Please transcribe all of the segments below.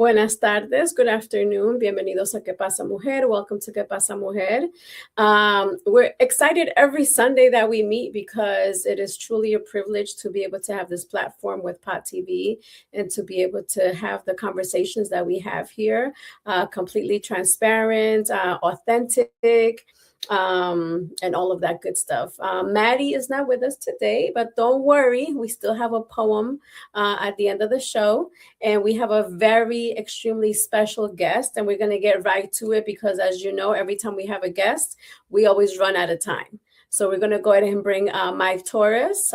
Buenas tardes, good afternoon. Bienvenidos a ¿Qué Pasa Mujer? Welcome to ¿Qué Pasa Mujer? We're excited every Sunday that we meet because it is truly a privilege to be able to have this platform with Pot TV and to be able to have the conversations that we have here, completely transparent, authentic, and all of that good stuff. Maddie is not with us today, but don't worry, we still have a poem at the end of the show, and we have a very extremely special guest, and we're going to get right to it because, as you know, every time we have a guest, we always run out of time. So we're going to go ahead and bring Mike Torres.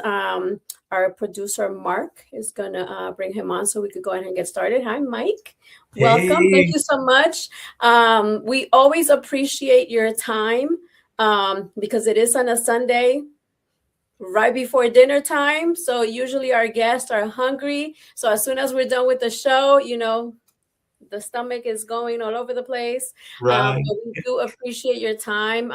Our producer, Mark, is going to bring him on so we could go ahead and get started. Hi, Mike. Hey. Welcome. Thank you so much. We always appreciate your time because it is on a Sunday right before dinner time. So usually our guests are hungry. So as soon as we're done with the show, you know, the stomach is going all over the place. Right. But we do appreciate your time.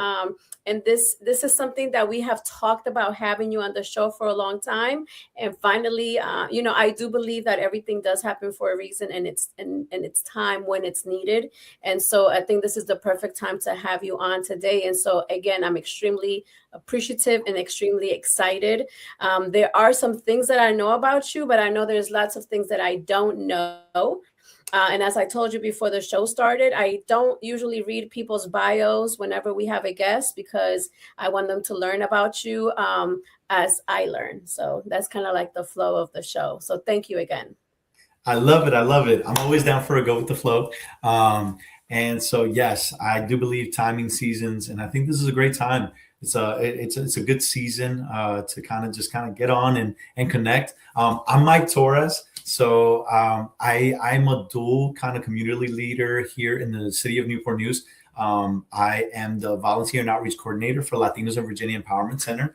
And this is something that we have talked about having you on the show for a long time. And finally, you know, I do believe that everything does happen for a reason, and it's time when it's needed. And so I think this is the perfect time to have you on today. And so again, I'm extremely appreciative and extremely excited. There are some things that I know about you, but I know there's lots of things that I don't know. And as I told you before the show started, I don't usually read people's bios whenever we have a guest because I want them to learn about you as I learn. So that's kind of like the flow of the show. So thank you again. I love it. I love it. I'm always down for a go with the flow. And so, yes, I do believe timing seasons, and I think this is a great time. It's a good season to kind of get on and connect. I'm Mike Torres. So I'm a dual kind of community leader here in the city of Newport News. I am the volunteer and outreach coordinator for Latinos in Virginia Empowerment Center.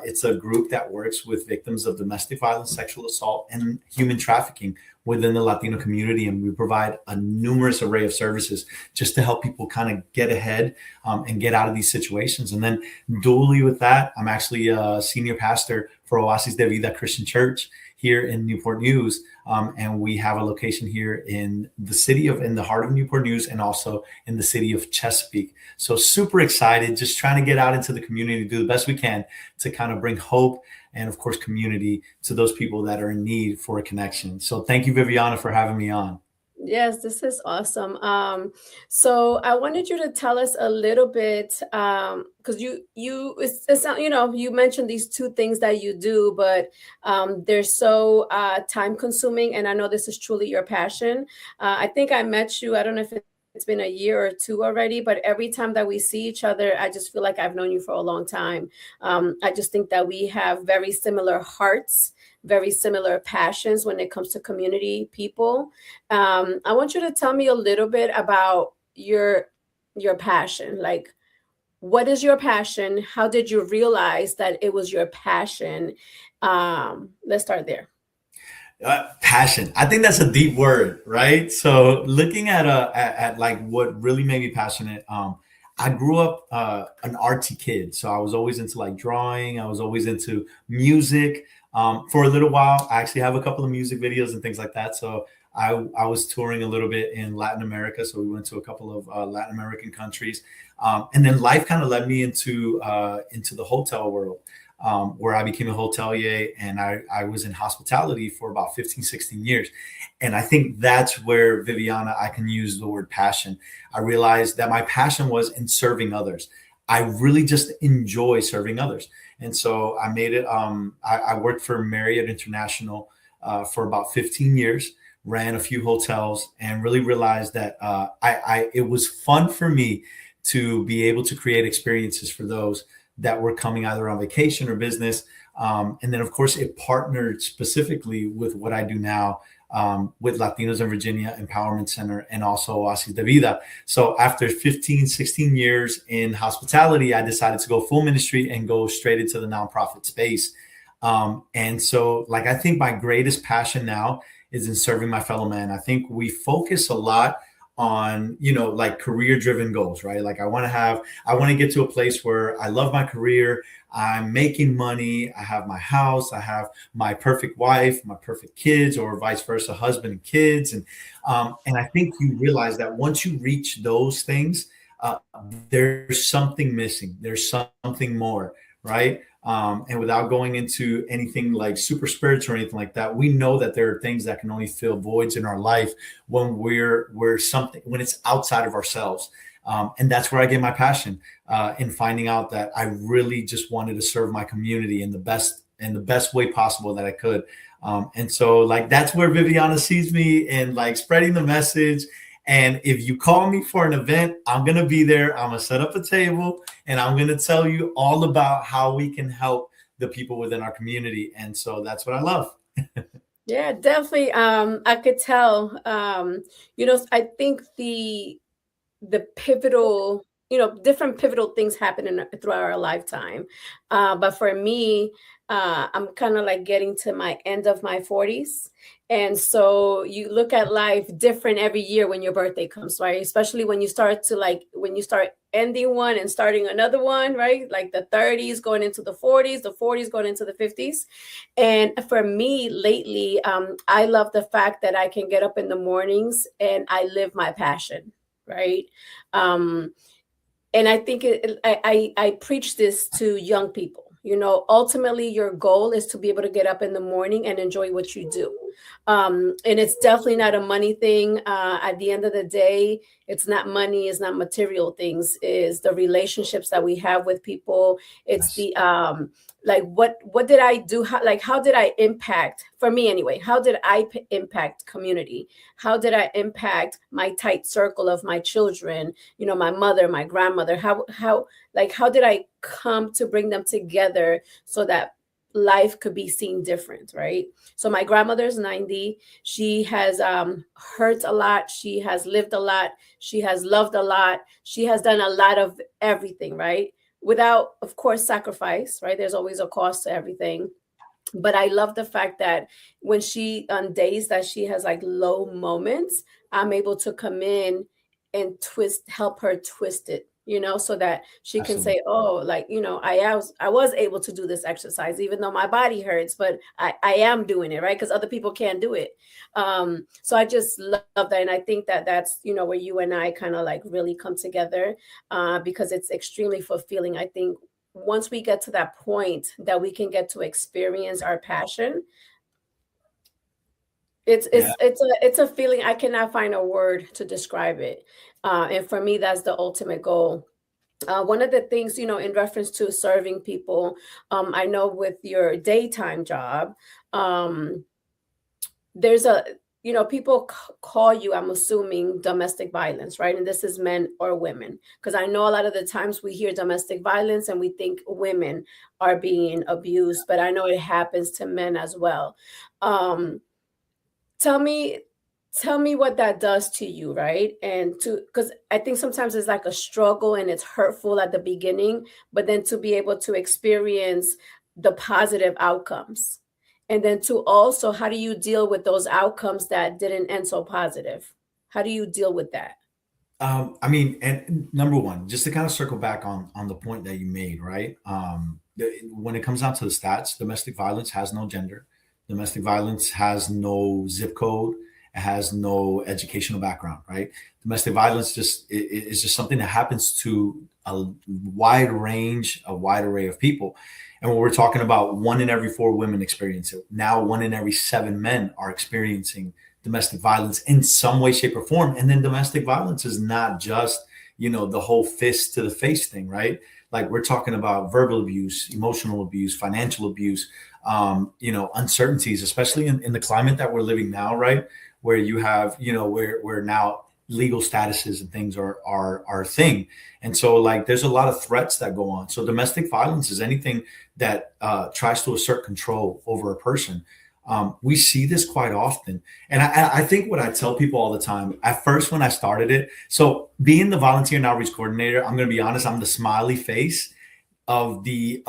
It's a group that works with victims of domestic violence, sexual assault, and human trafficking within the Latino community. And we provide a numerous array of services just to help people kind of get ahead and get out of these situations. And then dually with that, I'm actually a senior pastor for Oasis de Vida Christian Church here in Newport News. And we have a location here in the heart of Newport News and also in the city of Chesapeake. So super excited, just trying to get out into the community, do the best we can to kind of bring hope and of course community to those people that are in need for a connection. So thank you, Viviana, for having me on. Yes, this is awesome. So I wanted you to tell us a little bit, because you know, you mentioned these two things that you do, but they're so time consuming, and I know this is truly your passion. I think I met you, I don't know if it's been a year or two already, but every time that we see each other, I just feel like I've known you for a long time. I just think that we have very similar hearts, very similar passions when it comes to community people. I want you to tell me a little bit about your passion. Like, what is your passion? How did you realize that it was your passion? Let's start there. Passion. I think that's a deep word, right? So looking at like what really made me passionate. I grew up an artsy kid, so I was always into like drawing. I was always into music. For a little while, I actually have a couple of music videos and things like that. So I was touring a little bit in Latin America. So we went to a couple of Latin American countries, and then life kind of led me into the hotel world. Where I became a hotelier, and I was in hospitality for about 15, 16 years. And I think that's where, Viviana, I can use the word passion. I realized that my passion was in serving others. I really just enjoy serving others. And so I made it, I worked for Marriott International for about 15 years, ran a few hotels, and really realized that it was fun for me to be able to create experiences for those that were coming either on vacation or business. And then, of course, it partnered specifically with what I do now with Latinos in Virginia Empowerment Center and also Oasis de Vida. So after 15, 16 years in hospitality, I decided to go full ministry and go straight into the nonprofit space. And so, like, I think my greatest passion now is in serving my fellow man. I think we focus a lot on, you know, like career driven goals, right? Like I want to get to a place where I love my career. I'm making money, I have my house, I have my perfect wife, my perfect kids, or vice versa, husband and kids. And I think you realize that once you reach those things, there's something missing. There's something more, right? And without going into anything like super spiritual or anything like that, we know that there are things that can only fill voids in our life when we're something when it's outside of ourselves. And that's where I get my passion in finding out that I really just wanted to serve my community in the best way possible that I could. And so like that's where Viviana sees me in like spreading the message. And if you call me for an event, I'm gonna be there. I'm gonna set up a table and I'm gonna tell you all about how we can help the people within our community. And so that's what I love. Yeah, definitely. I could tell. I think the pivotal, different pivotal things happen throughout our lifetime. But for me, I'm kind of like getting to my end of my 40s. And so you look at life different every year when your birthday comes, right? Especially when you start ending one and starting another one, right? Like the 30s going into the 40s, the 40s going into the 50s. And for me lately, I love the fact that I can get up in the mornings and I live my passion, right? Um, and I think I preach this to young people. Ultimately, your goal is to be able to get up in the morning and enjoy what you do. And it's definitely not a money thing. At the end of the day, it's not money, it's not material things, is the relationships that we have with people. It's Yes. the like what did I do? How did I impact, for me anyway, how did I impact community? How did I impact my tight circle of my children, my mother, my grandmother? How did I come to bring them together so that life could be seen different, right? So my grandmother's 90. She has hurt a lot. She has lived a lot. She has loved a lot. She has done a lot of everything, right? Without, of course, sacrifice, right? There's always a cost to everything. But I love the fact that when on days that she has like low moments, I'm able to come in and help her twist it, so that she can Absolutely. say, oh, like, I was able to do this exercise, even though my body hurts, but I am doing it, right? Because other people can't do it. So I just love that. And I think that that's, where you and I kind of like really come together, because it's extremely fulfilling. I think once we get to that point that we can get to experience our passion, it's Yeah. it's it's a feeling. I cannot find a word to describe it. And for me, that's the ultimate goal. One of the things, in reference to serving people, I know with your daytime job, um, there's people call you, I'm assuming, domestic violence, right? And this is men or women, because I know a lot of the times we hear domestic violence and we think women are being abused, but I know it happens to men as well. um tell me tell me what that does to you, right? And to because I think sometimes it's like a struggle and it's hurtful at the beginning, but then to be able to experience the positive outcomes, and then to also, how do you deal with those outcomes that didn't end so positive? How do you deal with that? I mean, and number one, just to kind of circle back on the point that you made, right? When it comes down to the stats, domestic violence has no gender. Domestic violence has no zip code. It has no educational background, right? Domestic violence is just something that happens to a a wide array of people. And when we're talking about 1 in every 4 women experience it, now 1 in every 7 men are experiencing domestic violence in some way, shape, or form. And then domestic violence is not just, the whole fist to the face thing, right? Like we're talking about verbal abuse, emotional abuse, financial abuse, uncertainties, especially in the climate that we're living now, right? Where you have, where now legal statuses and things are a thing. And so like there's a lot of threats that go on. So domestic violence is anything that tries to assert control over a person. We see this quite often. And I think what I tell people all the time, at first when I started it, so being the volunteer and outreach coordinator, I'm going to be honest, I'm the smiley face of the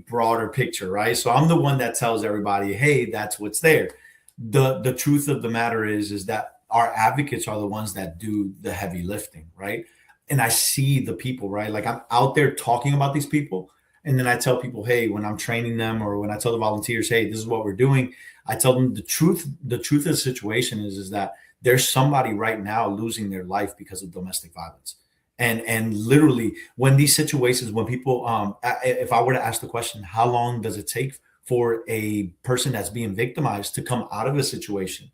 broader picture, right? So I'm the one that tells everybody, hey, that's what's there. The truth of the matter is that our advocates are the ones that do the heavy lifting, right? And I see the people, right? Like I'm out there talking about these people. And then I tell people, hey, when I'm training them or when I tell the volunteers, hey, this is what we're doing, I tell them the truth. The truth of the situation is that there's somebody right now losing their life because of domestic violence. And literally when these situations, when people, if I were to ask the question, how long does it take for a person that's being victimized to come out of a situation?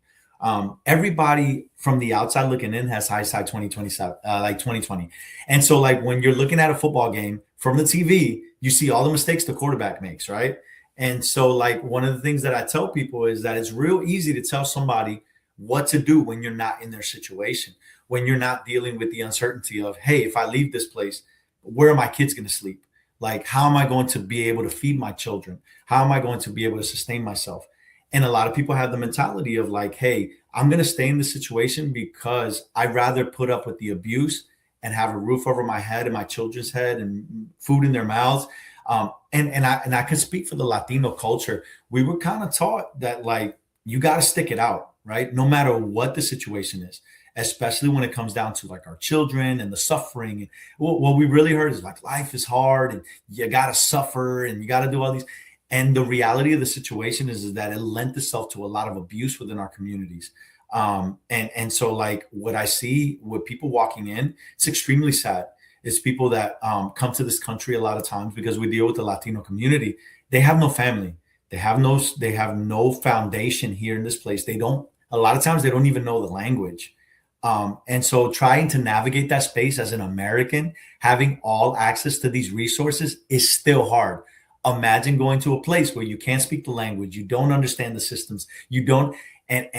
Everybody from the outside looking in has hindsight 2027, like 2020. And so like when you're looking at a football game from the TV, you see all the mistakes the quarterback makes, right? And so like one of the things that I tell people is that it's real easy to tell somebody what to do when you're not in their situation, when you're not dealing with the uncertainty of, hey, if I leave this place, where are my kids going to sleep? Like, how am I going to be able to feed my children? How am I going to be able to sustain myself? And a lot of people have the mentality of like, hey, I'm going to stay in this situation because I'd rather put up with the abuse and have a roof over my head and my children's head and food in their mouths. And I can speak for the Latino culture. We were kind of taught that like you got to stick it out, right? No matter what the situation is, especially when it comes down to like our children and the suffering. What we really heard is like life is hard and you got to suffer and you got to do all these. And the reality of the situation is that it lent itself to a lot of abuse within our communities. And so like what I see with people walking in, it's extremely sad. It's people that come to this country a lot of times because we deal with the Latino community. They have no family. They have no foundation here in this place. They don't, a lot of times they don't even know the language. And so trying to navigate that space as an American, having all access to these resources is still hard. Imagine going to a place where you can't speak the language, you don't understand the systems, you don't, and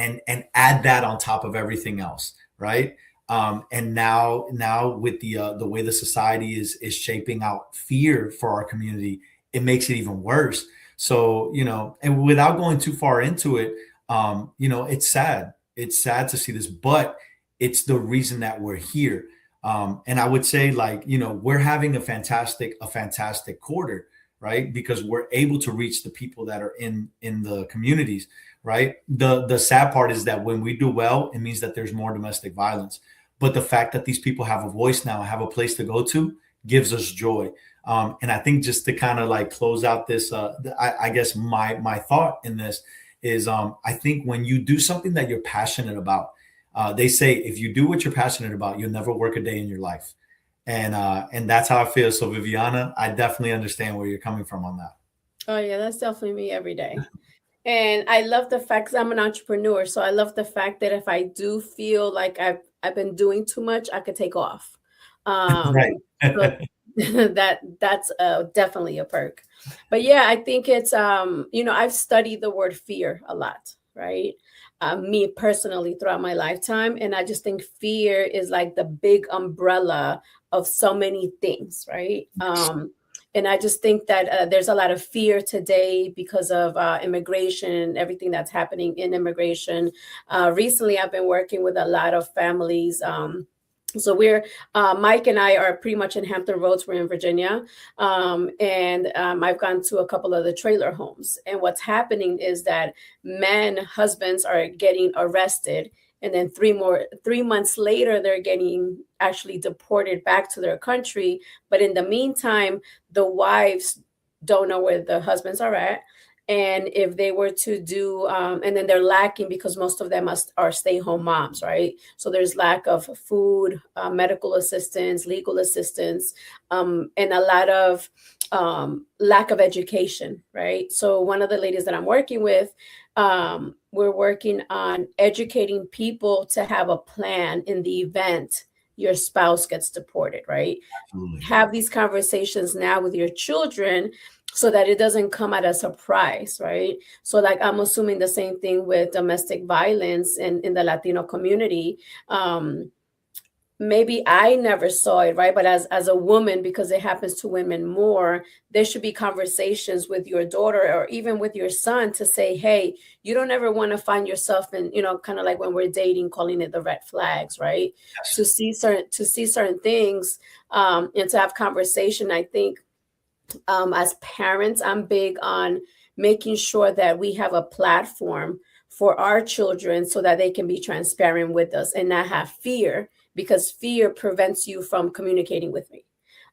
add that on top of everything else, right? And now with the way the society is shaping out fear for our community, it makes it even worse. So and without going too far into it, it's sad. It's sad to see this, but it's the reason that we're here. And I would say like we're having a fantastic quarter, right? Because we're able to reach the people that are in the communities, right? The sad part is that when we do well, it means that there's more domestic violence. But the fact that these people have a voice now, have a place to go to, gives us joy. And I think just to kind of like close out this, I guess my thought in this is, I think when you do something that you're passionate about, they say if you do what you're passionate about, you'll never work a day in your life. And that's how I feel. So Viviana, I definitely understand where you're coming from on that. Oh yeah, that's definitely me every day. And I love the fact 'cause I'm an entrepreneur, so I love the fact that if I do feel like I've been doing too much, I could take off. Right. So that's definitely a perk. But yeah, I think it's I've studied the word fear a lot, right? Me personally throughout my lifetime, and I just think fear is like the big umbrella of so many things, right? And I just think that there's a lot of fear today because of immigration and everything that's happening in immigration. Recently, I've been working with a lot of families. So we're Mike and I are pretty much in Hampton Roads. We're in Virginia, and I've gone to a couple of the trailer homes. And what's happening is that husbands are getting arrested, and then 3 months later, they're getting actually deported back to their country. But in the meantime, the wives don't know where the husbands are at. And if they were to do, and then they're lacking because most of them are stay-home moms, right? So there's lack of food, medical assistance, legal assistance, and a lot of lack of education, right? So one of the ladies that I'm working with, we're working on educating people to have a plan in the event your spouse gets deported, right? Absolutely. Have these conversations now with your children so that it doesn't come at a surprise, right? So like I'm assuming the same thing with domestic violence in the Latino community. Maybe I never saw it, right? But as a woman, because it happens to women more, there should be conversations with your daughter or even with your son to say, hey, you don't ever want to find yourself in, kind of like when we're dating, calling it the red flags, right? Yes. To see certain things, and to have conversation. I think as parents, I'm big on making sure that we have a platform for our children so that they can be transparent with us and not have fear, because fear prevents you from communicating with me.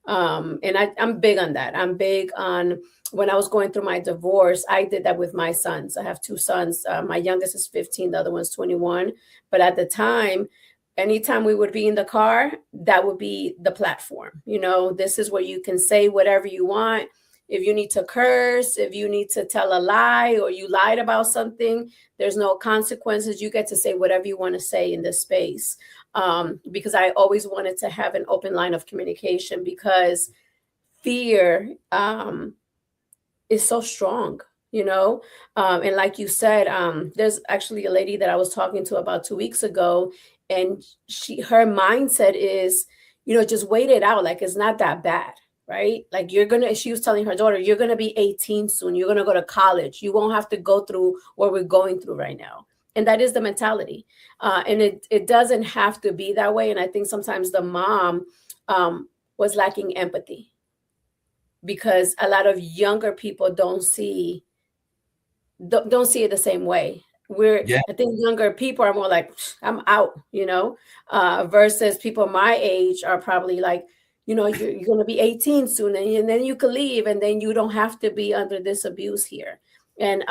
And I'm big on that. I'm big on, when I was going through my divorce, I did that with my sons. I have two sons. My youngest is 15, the other one's 21. But at the time, anytime we would be in the car, that would be the platform. This is where you can say whatever you want. If you need to curse, if you need to tell a lie or you lied about something, there's no consequences. You get to say whatever you want to say in this space. Because I always wanted to have an open line of communication, because fear is so strong, and like you said, there's actually a lady that I was talking to about 2 weeks ago, and her mindset is, just wait it out, like it's not that bad, right? Like, she was telling her daughter, you're gonna be 18 soon, you're gonna go to college, you won't have to go through what we're going through right now. And that is the mentality. And it doesn't have to be that way. And I think sometimes the mom was lacking empathy, because a lot of younger people don't see it the same way. Yeah, I think younger people are more like, I'm out, versus people my age are probably like, you're going to be 18 soon, and then you could leave, and then you don't have to be under this abuse here. And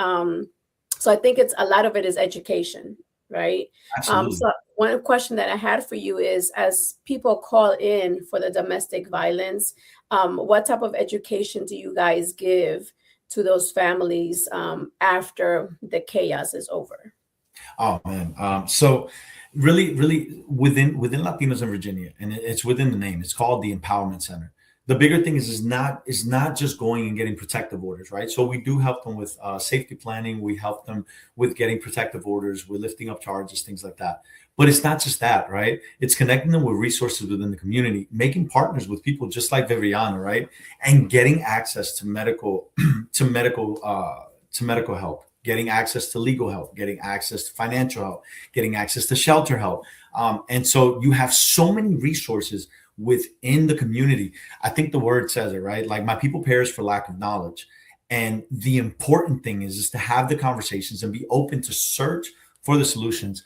so I think a lot of it is education, right? absolutely. So one question that I had for you is, as people call in for the domestic violence, what type of education do you guys give to those families after the chaos is over? Oh man. So really within Latinos in Virginia, and it's within the name. It's called the Empowerment Center. The bigger thing is not just going and getting protective orders, right? So we do help them with safety planning. We help them with getting protective orders. We're lifting up charges, things like that. But it's not just that, right? It's connecting them with resources within the community, making partners with people just like Viviana, right? And getting access to medical to medical help, getting access to legal help, getting access to financial help, getting access to shelter help. And so you have so many resources within the community. I think the word says it, right? Like, my people perish for lack of knowledge. And the important thing is to have the conversations and be open to search for the solutions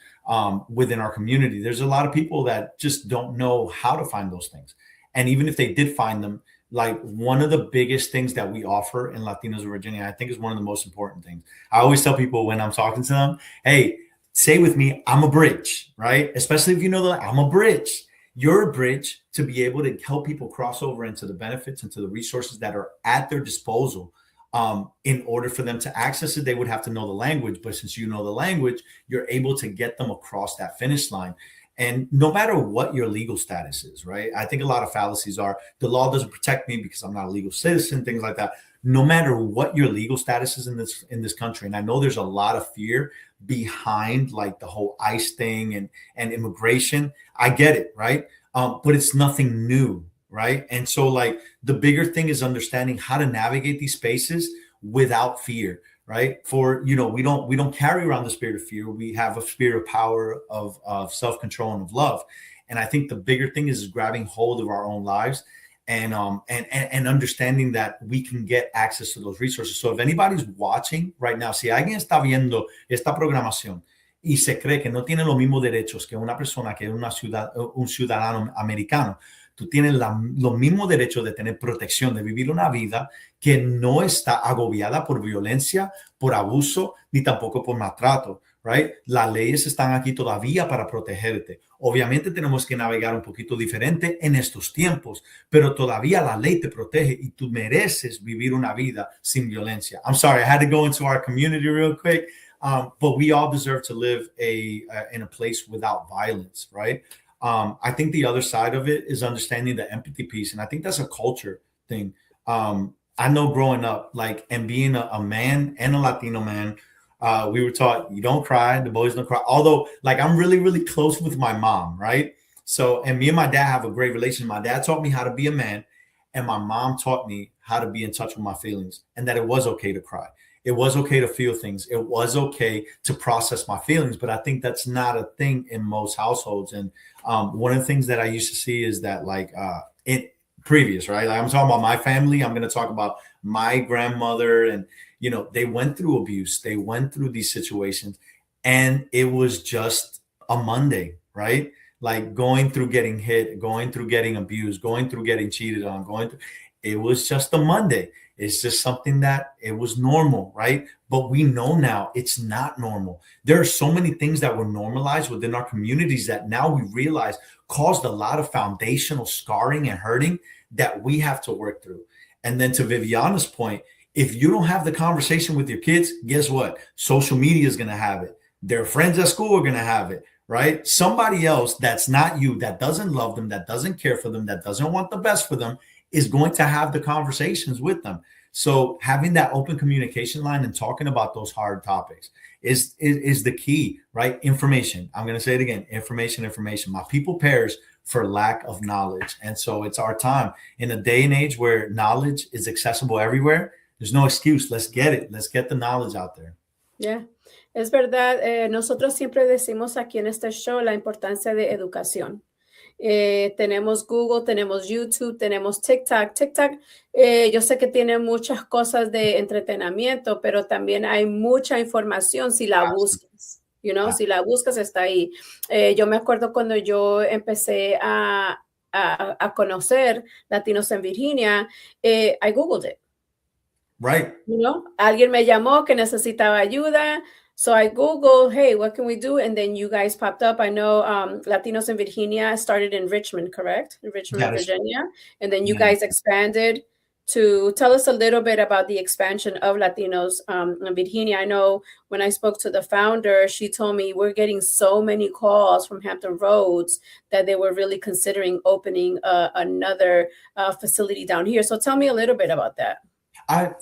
within our community. There's a lot of people that just don't know how to find those things. And even if they did find them, like, one of the biggest things that we offer in Latinos of Virginia, I think, is one of the most important things. I always tell people when I'm talking to them, hey, say with me, I'm a bridge, right? Especially if you know that I'm a bridge. You're a bridge to be able to help people cross over into the benefits, into the resources that are at their disposal. In order for them to access it, they would have to know the language. But since you know the language, you're able to get them across that finish line. And no matter what your legal status is, right? I think a lot of fallacies are, the law doesn't protect me because I'm not a legal citizen, things like that. No matter what your legal status is in this country, and I know there's a lot of fear behind, like, the whole ICE thing and immigration. I get it, right? But it's nothing new, right? And so, like, the bigger thing is understanding how to navigate these spaces without fear, right? For, we don't carry around the spirit of fear. We have a spirit of power, of self-control, and of love. And I think the bigger thing is grabbing hold of our own lives, and understanding that we can get access to those resources. So if anybody's watching right now, si alguien está viendo esta programación y se cree que no tiene los mismos derechos que una persona que es un ciudadano americano, tú tienes los mismos derechos de tener protección, de vivir una vida que no está agobiada por violencia, por abuso, ni tampoco por maltrato, right? Las leyes están aquí todavía para protegerte. Obviamente tenemos que navegar un poquito diferente en estos tiempos, pero todavía la ley te protege y tú mereces vivir una vida sin violencia. I'm sorry, I had to go into our community real quick, but we all deserve to live in a place without violence, right? I think the other side of it is understanding the empathy piece, and I think that's a culture thing. I know growing up, like, and being a man and a Latino man, we were taught, you don't cry, the boys don't cry. Although, like, I'm really, really close with my mom, right? So, and me and my dad have a great relationship. My dad taught me how to be a man, and my mom taught me how to be in touch with my feelings, and that it was okay to cry. It was okay to feel things. It was okay to process my feelings. But I think that's not a thing in most households. And one of the things that I used to see is that, like, it previous, right? Like, I'm talking about my family. I'm going to talk about my grandmother, and, they went through abuse. They went through these situations, and it was just a Monday, right? like going through getting hit, going through getting abused, going through getting cheated on, going through, it was just a Monday. It's just something that it was normal, right? But we know now it's not normal. There are so many things that were normalized within our communities that now we realize caused a lot of foundational scarring and hurting that we have to work through. And then to Viviana's point, if you don't have the conversation with your kids, guess what? Social media is going to have it. Their friends at school are going to have it, right? Somebody else that's not you, that doesn't love them, that doesn't care for them, that doesn't want the best for them, is going to have the conversations with them. So having that open communication line and talking about those hard topics is the key, right? Information. I'm going to say it again. Information. My people perish for lack of knowledge. And so it's our time in a day and age where knowledge is accessible everywhere. There's no excuse. Let's get it. Let's get the knowledge out there. Yeah. Es verdad, nosotros siempre decimos aquí en este show la importancia de educación. Tenemos Google, tenemos YouTube, tenemos TikTok. TikTok, yo sé que tiene muchas cosas de entretenimiento, pero también hay mucha información si la buscas, si la buscas está ahí. Yo me acuerdo cuando yo empecé a conocer latinos en Virginia, I Googled it. Right. Alguien me llamó que necesitaba ayuda. So I Googled, hey, what can we do? And then you guys popped up. I know Latinos in Virginia started in Richmond, correct? In Richmond, Virginia. And then you guys expanded to tell us a little bit about the expansion of Latinos in Virginia. I know when I spoke to the founder, she told me we're getting so many calls from Hampton Roads that they were really considering opening another facility down here. So tell me a little bit about that. I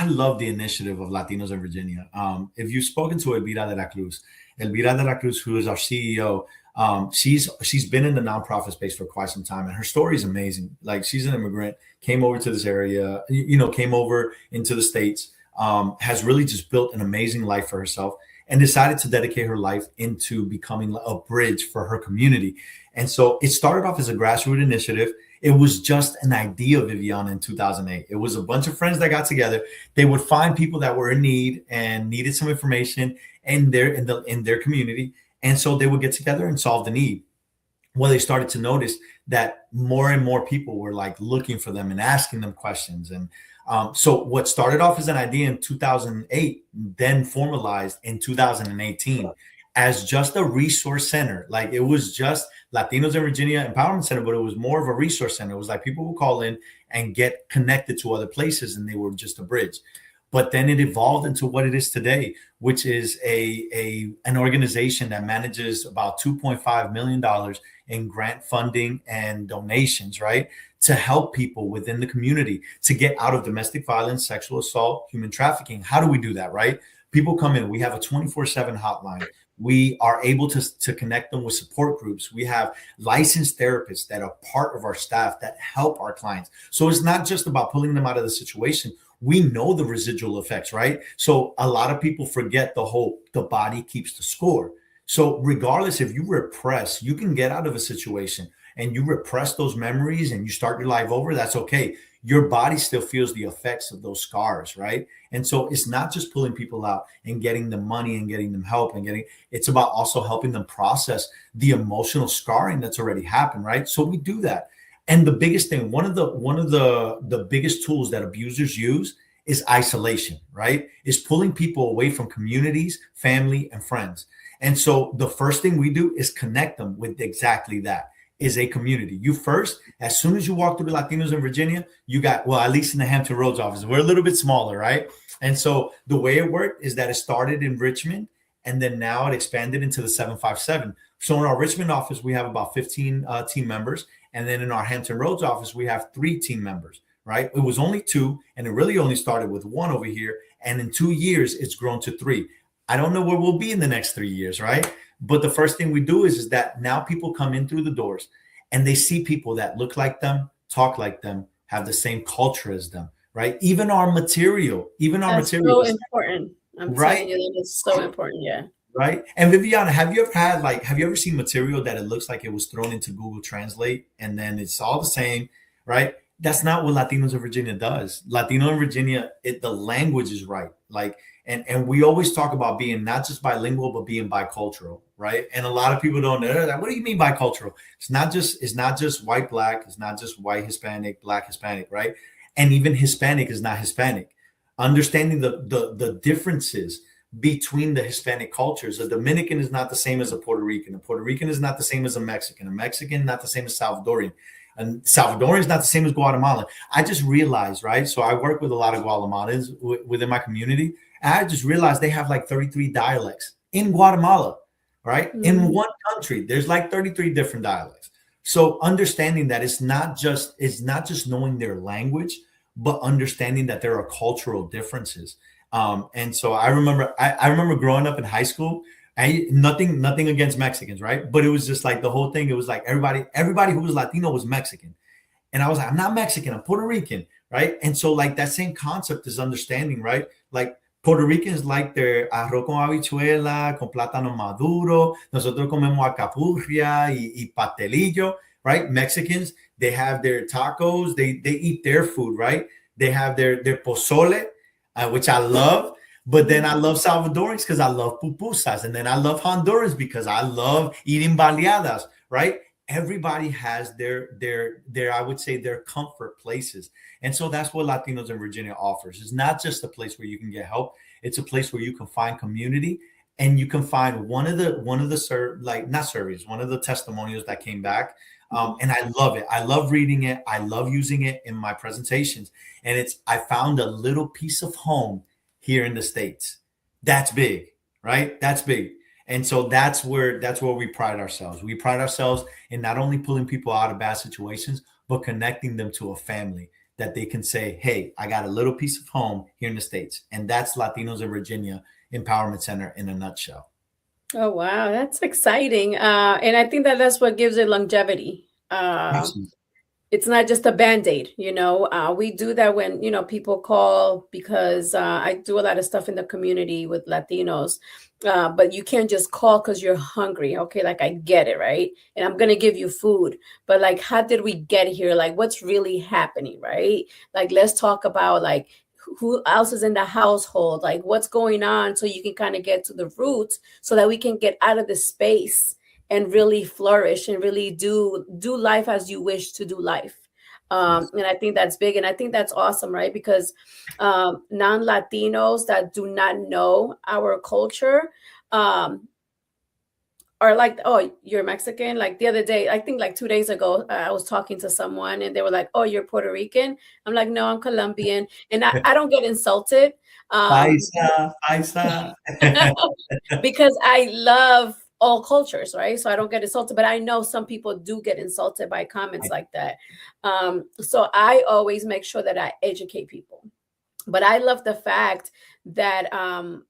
love the initiative of Latinos in Virginia. If you've spoken to Elvira de la Cruz, who is our CEO, she's been in the nonprofit space for quite some time, and her story is amazing. Like, she's an immigrant, came over to this area, came over into the States, has really just built an amazing life for herself, and decided to dedicate her life into becoming a bridge for her community. And so it started off as a grassroots initiative. It was just an idea, Viviana, in 2008. It was a bunch of friends that got together. They would find people that were in need and needed some information in their community. And so they would get together and solve the need. Well, they started to notice that more and more people were like looking for them and asking them questions. And so what started off as an idea in 2008, then formalized in 2018 as just a resource center. Like, it was just Latinos in Virginia Empowerment Center, but it was more of a resource center. It was like people would call in and get connected to other places, and they were just a bridge. But then it evolved into what it is today, which is an organization that manages about $2.5 million in grant funding and donations, right? To help people within the community to get out of domestic violence, sexual assault, human trafficking. How do we do that, right? People come in, we have a 24/7 hotline. We are able to connect them with support groups. We have licensed therapists that are part of our staff that help our clients. So it's not just about pulling them out of the situation. We know the residual effects, right? So a lot of people forget the body keeps the score. So regardless, if you repress, you can get out of a situation and you repress those memories and you start your life over, that's okay. Your body still feels the effects of those scars, right? And so it's not just pulling people out and getting them money and getting them help it's about also helping them process the emotional scarring that's already happened, right? So we do that. And the biggest thing, one of the biggest tools that abusers use is isolation, right? Is pulling people away from communities, family, and friends. And so the first thing we do is connect them with exactly that. Is a community. You first, as soon as you walk through the Latinos in Virginia, you got, well, at least in the Hampton Roads office, we're a little bit smaller, right? And so the way it worked is that it started in Richmond, and then now it expanded into the 757. So in our Richmond office, we have about 15 team members. And then in our Hampton Roads office, we have 3 team members, right? It was only 2, and it really only started with 1 over here. And in 2 years, it's grown to 3. I don't know where we'll be in the next 3 years, right? But the first thing we do is that now people come in through the doors and they see people that look like them, talk like them, have the same culture as them, right? Even our material. That's so important. I'm telling you, that is so important. Yeah. Right. And Viviana, have you ever seen material that it looks like it was thrown into Google Translate and then it's all the same, right? That's not what Latinos in Virginia does. Latino in Virginia, the language is right. Like, And we always talk about being not just bilingual but being bicultural, right? And a lot of people don't know that. What do you mean bicultural? It's not just white black, it's not just white Hispanic, black Hispanic, right? And even Hispanic is not Hispanic. Understanding the differences between the Hispanic cultures. A Dominican is not the same as a Puerto Rican. A Puerto Rican is not the same as a Mexican. A Mexican not the same as Salvadorian. And Salvadorian is not the same as Guatemalan. I just realized, right? So I work with a lot of Guatemalans within my community. And I just realized they have like 33 dialects in Guatemala, right? In Mhm. one country, there's like 33 different dialects. So understanding that it's not just knowing their language, but understanding that there are cultural differences. And so I remember growing up in high school. Nothing against Mexicans, right? But it was just like the whole thing. It was like everybody who was Latino was Mexican, and I was like, I'm not Mexican, I'm Puerto Rican, right? And so like that same concept is understanding, right? Like Puerto Ricans like their arroz con habichuela, con plátano maduro. Nosotros comemos alcapurria y pastelillo, right? Mexicans, they have their tacos, they eat their food, right? They have their pozole, which I love. But then I love Salvadorians because I love pupusas. And then I love Hondurans because I love eating baleadas, right? Everybody has their I would say their comfort places. And so that's what Latinos in Virginia offers. It's not just a place where you can get help. It's a place where you can find community, and you can find one of the like not surveys, one of the testimonials that came back. And I love it. I love reading it. I love using it in my presentations. And it's I found a little piece of home here in the States. That's big, right? That's big. And so that's where we pride ourselves. We pride ourselves in not only pulling people out of bad situations, but connecting them to a family that they can say, hey, I got a little piece of home here in the States. And that's Latinos in Virginia Empowerment Center in a nutshell. Oh, wow, that's exciting. And I think that that's what gives it longevity. Absolutely. It's not just a band-aid, we do that when people call because I do a lot of stuff in the community with Latinos, but you can't just call because you're hungry. Okay, like I get it, right? And I'm gonna give you food, but like how did we get here? Like what's really happening, right? Like let's talk about like who else is in the household, like what's going on, so you can kind of get to the roots so that we can get out of the space and really flourish and really do life as you wish to do life. Yes. And I think that's big, and I think that's awesome, right? Because non-Latinos that do not know our culture um, are like, oh, you're Mexican. Like the other day, I think like 2 days ago, I was talking to someone and they were like, oh, you're Puerto Rican. I'm like, no, I'm Colombian. And I don't get insulted. Um, Paisa, paisa. because I love all cultures, right? So I don't get insulted, but I know some people do get insulted by comments like that. So I always make sure that I educate people. But I love the fact that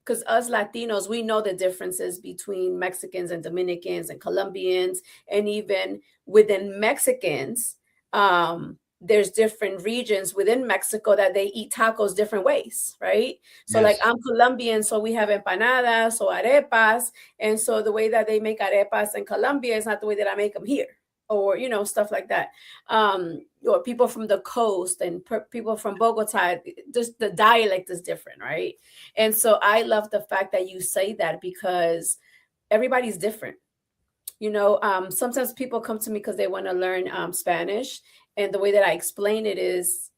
because us Latinos, we know the differences between Mexicans and Dominicans and Colombians, and even within Mexicans, there's different regions within Mexico that they eat tacos different ways, right? So, like Yes. I'm Colombian, so we have empanadas or arepas, and so the way that they make arepas in Colombia is not the way that I make them here, or stuff like that. Or people from the coast and people from Bogota, just the dialect is different, right? And so I love the fact that you say that because everybody's different. Sometimes people come to me because they want to learn Spanish, and the way that I explain it is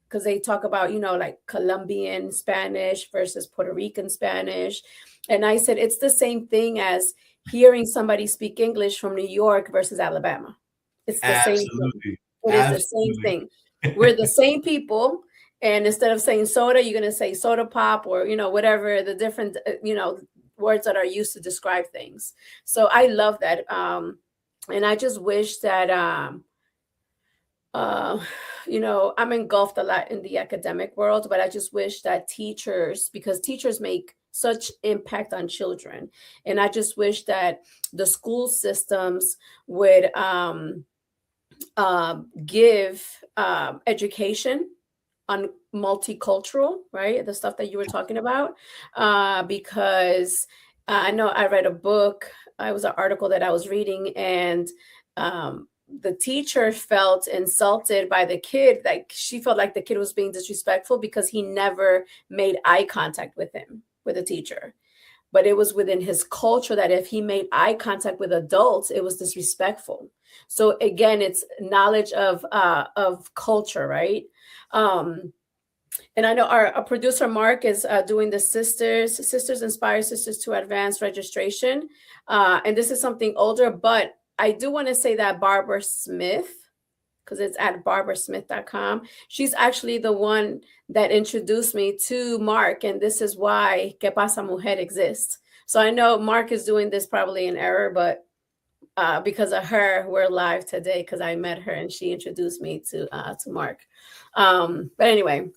because they talk about like Colombian Spanish versus Puerto Rican Spanish, and I said it's the same thing as hearing somebody speak English from New York versus Alabama. It's the same thing. Absolutely. It is the same Absolutely. thing. We're the same people, and instead of saying soda, you're going to say soda pop, or whatever the different words that are used to describe things. So I love that, and I just wish that uh, I'm engulfed a lot in the academic world, but I just wish that teachers, because teachers make such impact on children, and I just wish that the school systems would give education on multicultural, right? The stuff that you were talking about, because I know I read a book. It was an article that I was reading, and the teacher felt insulted by the kid. Like she felt like the kid was being disrespectful because he never made eye contact with him with a teacher, but it was within his culture that if he made eye contact with adults, it was disrespectful. So again, it's knowledge of culture, right? Um, and I know our producer Mark is doing the Sisters Inspire Sisters to Advance registration, and this is something older, but I do want to say that Barbara Smith, because it's at barbarasmith.com. She's actually the one that introduced me to Mark, and this is why Que Pasa Mujer exists. So I know Mark is doing this probably in error, but because of her, we're live today because I met her and she introduced me to Mark. But anyway,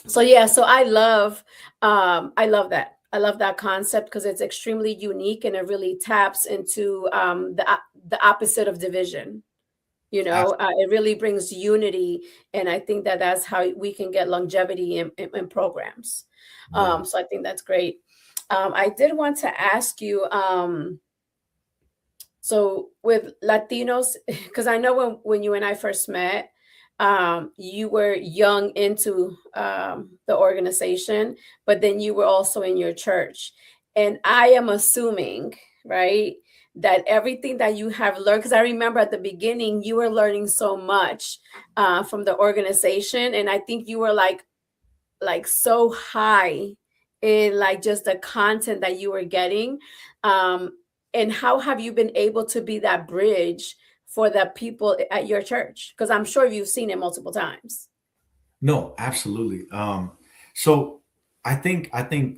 so yeah, so I love that. I love that concept because it's extremely unique and it really taps into the opposite of division. It really brings unity, and I think that that's how we can get longevity in programs. So I think that's great. I did want to ask you, so with Latinos, because I know when you and I first met, you were young into the organization, but then you were also in your church. And I am assuming, right, that everything that you have learned, because I remember at the beginning, you were learning so much from the organization. And I think you were like so high in like just the content that you were getting. And how have you been able to be that bridge for the people at your church? Because I'm sure you've seen it multiple times. No, absolutely. So I think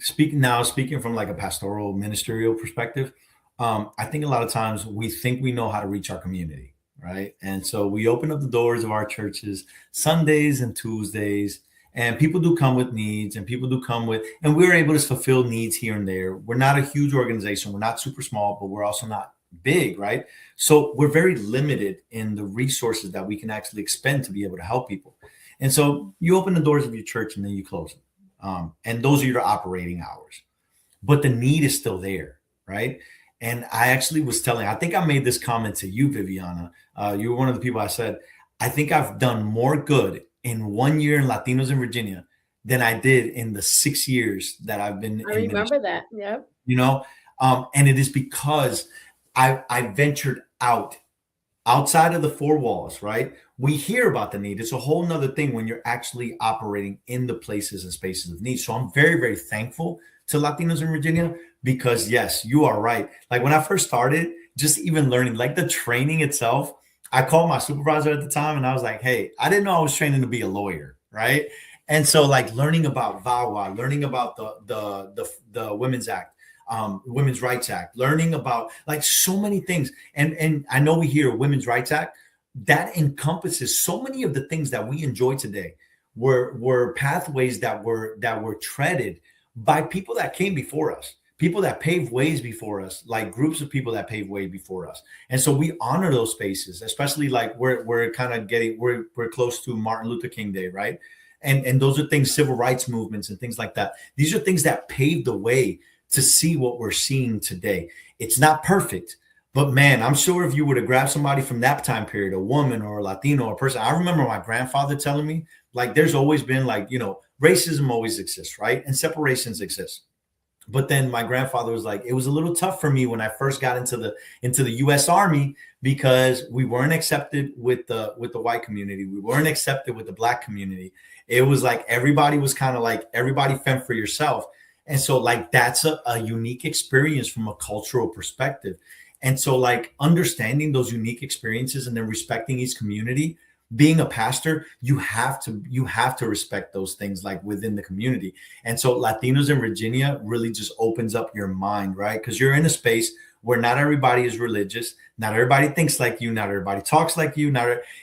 speaking from like a pastoral ministerial perspective, I think a lot of times we think we know how to reach our community, right? And so we open up the doors of our churches Sundays and Tuesdays, and people do come with needs, and people do come with, and we're able to fulfill needs here and there. We're not a huge organization, we're not super small, but we're also not big, right? So we're very limited in the resources that we can actually expend to be able to help people. And so you open the doors of your church and then you close them. And those are your operating hours. But the need is still there, right? And I actually was I think I made this comment to you, Viviana. You were one of the people I said, I think I've done more good in 1 year in Latinos in Virginia than I did in the 6 years that I've been I in remember ministry. that. Yep. You know, and it is because I ventured outside of the four walls, right? We hear about the need. It's a whole nother thing when you're actually operating in the places and spaces of need. So I'm very, very thankful to Latinos in Virginia because yes, you are right. Like when I first started, just even learning, like the training itself, I called my supervisor at the time and I was like, hey, I didn't know I was training to be a lawyer, right? And so like learning about VAWA, learning about the Women's Act, Women's Rights Act, learning about like so many things. And I know we hear Women's Rights Act, that encompasses so many of the things that we enjoy today were pathways that were treaded by people that came before us, people that paved ways before us, like groups of people that paved way before us. And so we honor those spaces, especially like we're kind of getting we're close to Martin Luther King Day, right? And those are things, civil rights movements and things like that. These are things that paved the way to see what we're seeing today. It's not perfect, but man, I'm sure if you were to grab somebody from that time period, a woman or a Latino or a person, I remember my grandfather telling me, like, there's always been like, racism always exists, right? And separations exist. But then my grandfather was like, it was a little tough for me when I first got into the U.S. Army because we weren't accepted with the white community. We weren't accepted with the Black community. It was like everybody was kind of like everybody fend for yourself. And so like that's a unique experience from a cultural perspective. And so like understanding those unique experiences and then respecting each community, being a pastor, you have to respect those things like within the community. And so Latinos in Virginia really just opens up your mind, right? Because you're in a space where not everybody is religious, not everybody thinks like you, not everybody talks like you,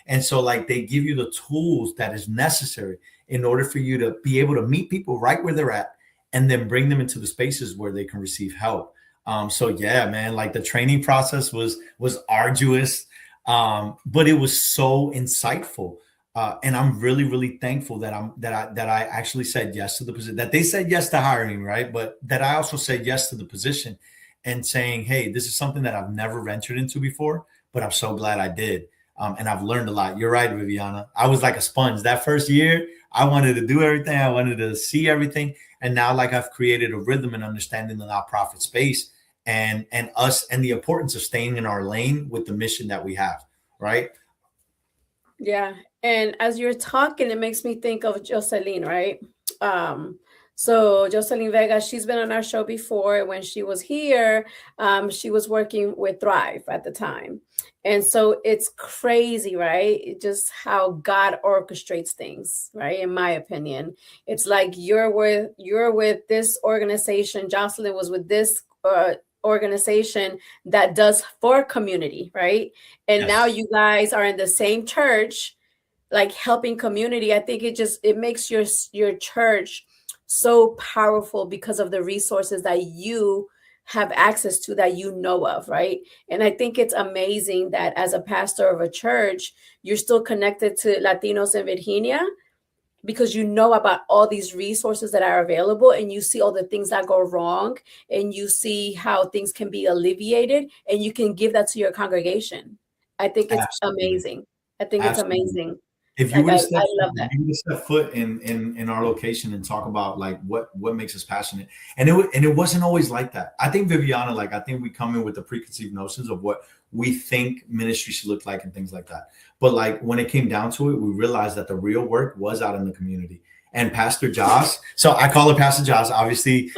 and so like they give you the tools that is necessary in order for you to be able to meet people right where they're at and then bring them into the spaces where they can receive help. So yeah, man, like the training process was arduous. But it was so insightful. And I'm really, really thankful that I actually said yes to the position, that they said yes to hiring me, right? But that I also said yes to the position and saying, hey, this is something that I've never ventured into before, but I'm so glad I did. And I've learned a lot. You're right, Viviana. I was like a sponge. That first year, I wanted to do everything. I wanted to see everything. And now like I've created a rhythm and understanding the nonprofit space and us and the importance of staying in our lane with the mission that we have, right? Yeah. And as you're talking, it makes me think of Jocelyn, right? Um, so Jocelyn Vega, she's been on our show before. When she was here, she was working with Thrive at the time. And so it's crazy, right? Just how God orchestrates things, right? In my opinion, it's like you're with this organization. Jocelyn was with this organization that does for community, right? And now Yes. you guys are in the same church, like helping community. I think it makes your church so powerful because of the resources that you have access to, that you know of, right? And I think it's amazing that as a pastor of a church, you're still connected to Latinos in Virginia, because you know about all these resources that are available, and you see all the things that go wrong, and you see how things can be alleviated, and you can give that to your congregation. I think it's Absolutely. amazing. I think it's Absolutely. amazing. If you Like were I, to step I foot, love if that. you were to step foot in our location and talk about like what makes us passionate, and it wasn't always like that. I think Viviana, like I think we come in with the preconceived notions of what we think ministry should look like and things like that. But like when it came down to it, we realized that the real work was out in the community. And Pastor Joss, so I call her Pastor Joss. Obviously,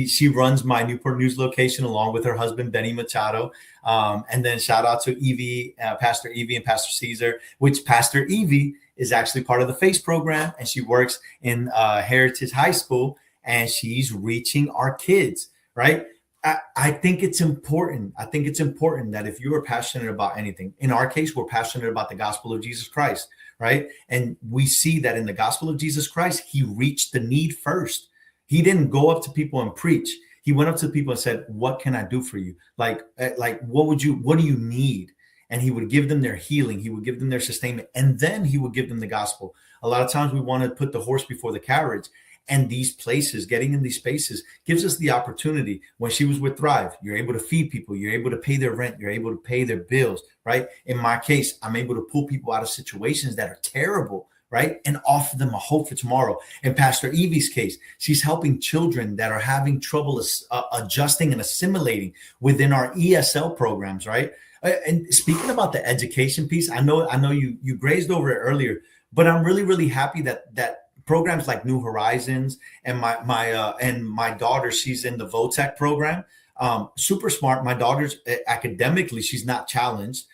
she runs my Newport News location along with her husband Benny Machado. And then shout out to Evie, Pastor Evie and Pastor Caesar, which Pastor Evie is actually part of the FACE program, and she works in Heritage High School, and she's reaching our kids, right? I think it's important. I think it's important that if you are passionate about anything, in our case, we're passionate about the gospel of Jesus Christ, right? And we see that in the gospel of Jesus Christ, he reached the need first. He didn't go up to people and preach. He went up to people and said, "What can I do for you? Like what do you need?" And he would give them their healing. He would give them their sustainment, and then he would give them the gospel. A lot of times we want to put the horse before the carriage. And these places, getting in these spaces, gives us the opportunity. When she was with Thrive, you're able to feed people, you're able to pay their rent, you're able to pay their bills, right? In my case, I'm able to pull people out of situations that are terrible, right? And offer them a hope for tomorrow. In Pastor Evie's case, she's helping children that are having trouble adjusting and assimilating within our ESL programs, right? And speaking about the education piece, I know you grazed over it earlier, but I'm really happy that programs like New Horizons and my daughter, she's in the VOTEC program. Super smart. My daughter's academically, she's not challenged,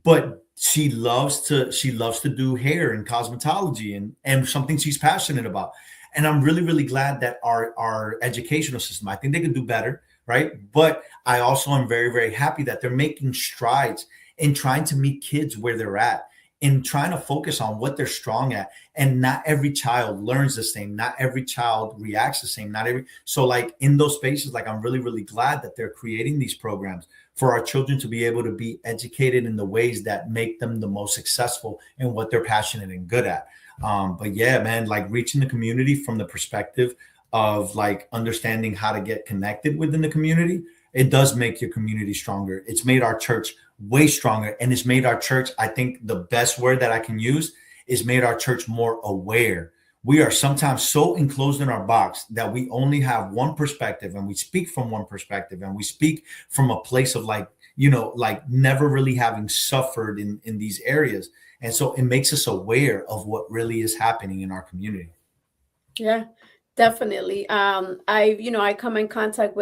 but she loves to do hair and cosmetology and something she's passionate about. And I'm really glad that our educational system, I think they could do better, right? But I also am very happy that they're making strides in trying to meet kids where they're at, in trying to focus on what they're strong at. And not every child learns the same, not every child reacts the same, not every so like in those spaces, like I'm really glad that they're creating these programs for our children to be able to be educated in the ways that make them the most successful in what they're passionate and good at. But yeah, man, like reaching the community from the perspective of like understanding how to get connected within the community, it does make your community stronger. It's made our church way stronger, and it's made our church, I think the best word that I can use is made our church more aware. We are sometimes so enclosed in our box that we only have one perspective, and we speak from one perspective, and we speak from a place of like, like never really having suffered in these areas. And so it makes us aware of what really is happening in our community. Yeah, definitely. I've come in contact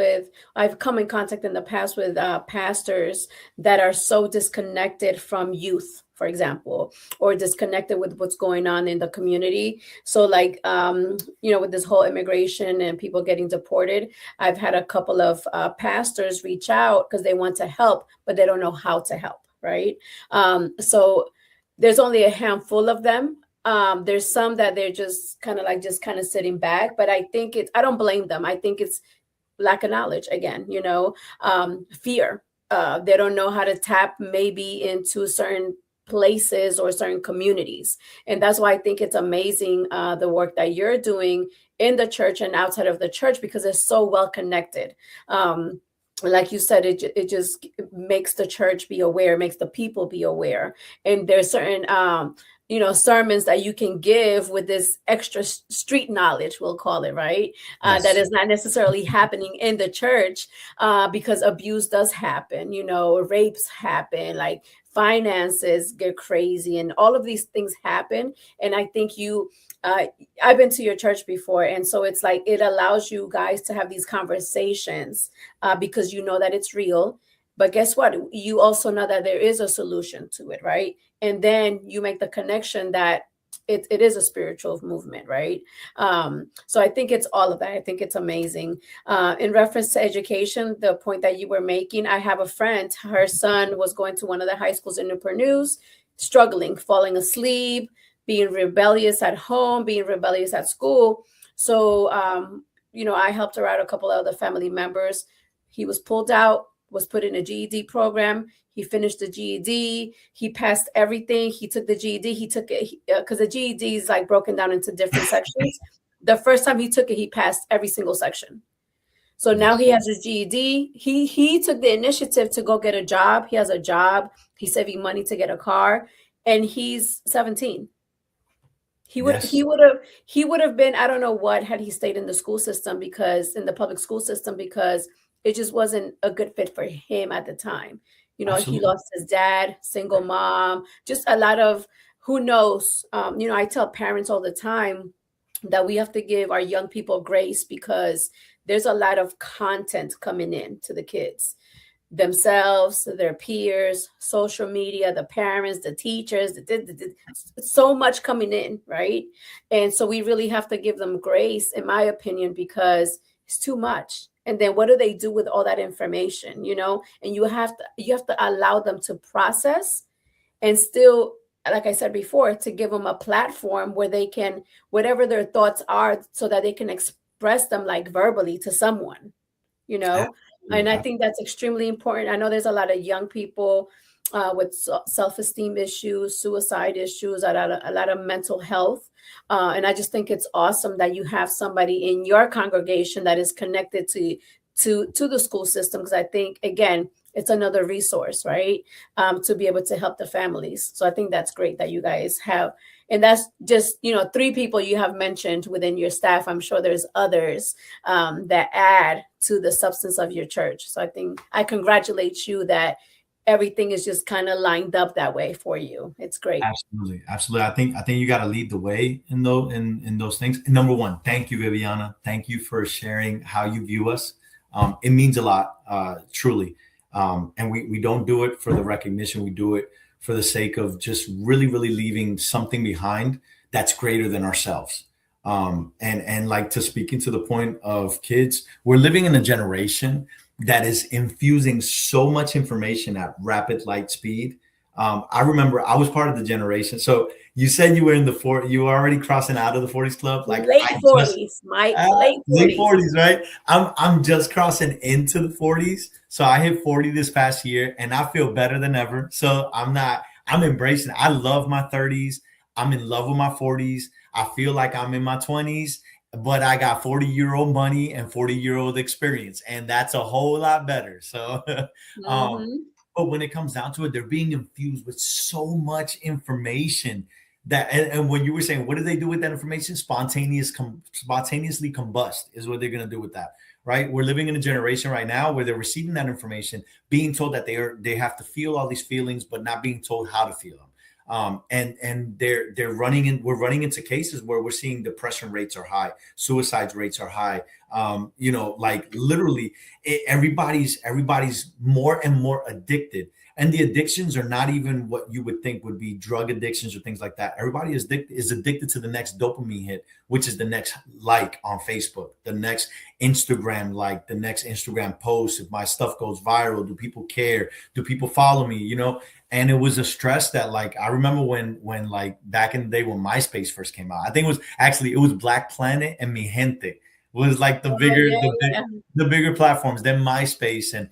in the past with pastors that are so disconnected from youth, for example, or disconnected with what's going on in the community. So like, with this whole immigration and people getting deported, I've had a couple of pastors reach out because they want to help, but they don't know how to help, right? So there's only a handful of them. There's some that they're just kind of sitting back, but I don't blame them. I think it's lack of knowledge again, fear. They don't know how to tap maybe into certain places or certain communities. And that's why I think it's amazing, the work that you're doing in the church and outside of the church, because it's so well connected. Like you said, it just makes the church be aware, makes the people be aware. And there's certain sermons that you can give with this extra street knowledge, we'll call it, right? That Yes. is not necessarily happening in the church, because abuse does happen, rapes happen, like finances get crazy, and all of these things happen. And I think I've been to your church before, and so it's like it allows you guys to have these conversations, because you know that it's real. But guess what? You also know that there is a solution to it, right? And then you make the connection that it is a spiritual movement, right? So I think it's all of that. I think it's amazing. In reference to education, the point that you were making, I have a friend, her son was going to one of the high schools in Newport News, struggling, falling asleep, being rebellious at home, being rebellious at school. So I helped her out, a couple of other family members. He was pulled out, was put in a GED program. He finished the GED. He passed everything. He took the GED. He took it because the GED is like broken down into different sections. The first time he took it, he passed every single section. So now Yes. he has his GED. He took the initiative to go get a job. He has a job. He's saving money to get a car, and he's 17. He would he Yes. would have he would have been, I don't know what, had he stayed in the school system, because in the public school system, because it just wasn't a good fit for him at the time. He Absolutely. lost his dad, single mom, just a lot of, who knows. I tell parents all the time that we have to give our young people grace, because there's a lot of content coming in to the kids themselves, their peers, social media, the parents, the teachers, so much coming in, right? And so we really have to give them grace, in my opinion, because it's too much. And then what do they do with all that information, And you have to allow them to process, and still, like I said before, to give them a platform where they can, whatever their thoughts are, so that they can express them, like verbally, to someone, you know Absolutely. and I think that's extremely important. I know there's a lot of young people with self-esteem issues, suicide issues, a lot of mental health, and I just think it's awesome that you have somebody in your congregation that is connected to the school system, because I think, again, it's another resource, right? To be able to help the families. So I think that's great that you guys have. And that's just, three people you have mentioned within your staff. I'm sure there's others that add to the substance of your church. So I think I congratulate you that everything is just kind of lined up that way for you. It's great. Absolutely, absolutely. I think you got to lead the way in those things. And number one, thank you, Viviana. Thank you for sharing how you view us. It means a lot, truly. And we don't do it for the recognition. We do it for the sake of just really, really leaving something behind that's greater than ourselves. And like, to speak into the point of kids, we're living in a generation that is infusing so much information at rapid light speed. I remember I was part of the generation. So you said you were in you were already crossing out of the 40s club. Like, Late I just 40s, Mike, late late 40s. 40s, right? I'm just crossing into the 40s. So I hit 40 this past year, and I feel better than ever. So I'm embracing it. I love my 30s. I'm in love with my 40s. I feel like I'm in my 20s, but I got 40-year-old money and 40-year-old experience, and that's a whole lot better. So um Hmm. but when it comes down to it, they're being infused with so much information that, and when you were saying, what do they do with that information? Spontaneously combust is what they're going to do with that, right? We're living in a generation right now where they're receiving that information, being told that they have to feel all these feelings, but not being told how to feel them. And they're we're running into cases where we're seeing depression rates are high, suicide rates are high. Like, literally, everybody's more and more addicted, and the addictions are not even what you would think would be drug addictions or things like that. Everybody is addicted to the next dopamine hit, which is the next like on Facebook, the next Instagram like, the next Instagram post. If my stuff goes viral, do people care? Do people follow me? And it was a stress that, like, I remember when like back in the day when MySpace first came out. I think it was Black Planet and Mi Gente was like the Oh, bigger yeah, yeah. the bigger platforms than MySpace. And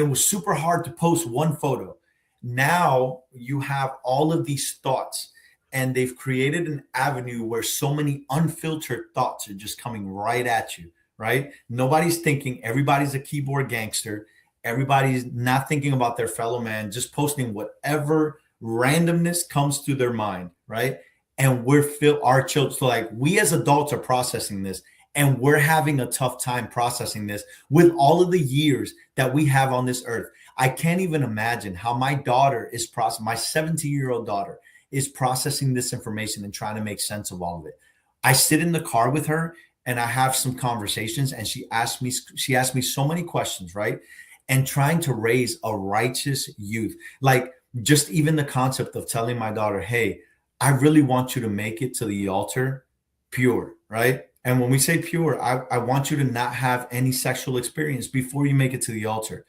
it was super hard to post one photo. Now you have all of these thoughts, and they've created an avenue where so many unfiltered thoughts are just coming right at you, right? Nobody's thinking. Everybody's a keyboard gangster. Everybody's not thinking about their fellow man, just posting whatever randomness comes to their mind, right? And we're feel our children, so like we as adults are processing this, and we're having a tough time processing this with all of the years that we have on this earth. I can't even imagine how my daughter is processing, my 17-year-old daughter is processing this information and trying to make sense of all of it. I sit in the car with her and I have some conversations, and she asked me so many questions, right? And trying to raise a righteous youth. Like just even the concept of telling my daughter, hey, I really want you to make it to the altar pure, right? And when we say pure, I want you to not have any sexual experience before you make it to the altar.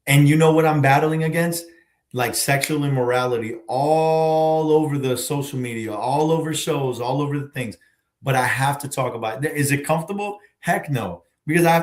And you know what I'm battling against? Like sexual immorality all over the social media, all over shows, all over the things. But I have to talk about it. Is it comfortable? Heck no. Because I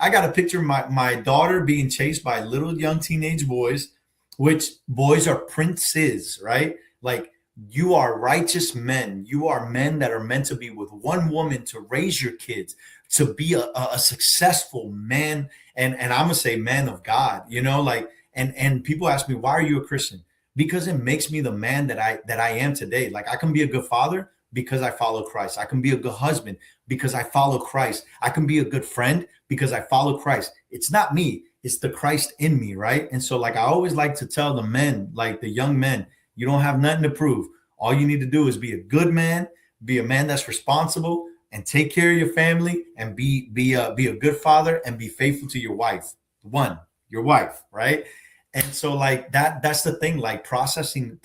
got to picture my daughter being chased by little young teenage boys, which boys are princes, right? Like you are righteous men. You are men that are meant to be with one woman to raise your kids, to be a successful man, and I'm gonna say man of God, like and people ask me, why are you a Christian? Because it makes me the man that I am today. Like I can be a good father because I follow Christ. I can be a good husband because I follow Christ. I can be a good friend because I follow Christ. It's not me, it's the Christ in me, right? And so like I always like to tell the men, like the young men, you don't have nothing to prove. All you need to do is be a good man, be a man that's responsible, and take care of your family, and be a good father, and be faithful to your wife. Your wife, right? And so like that's the thing, like processing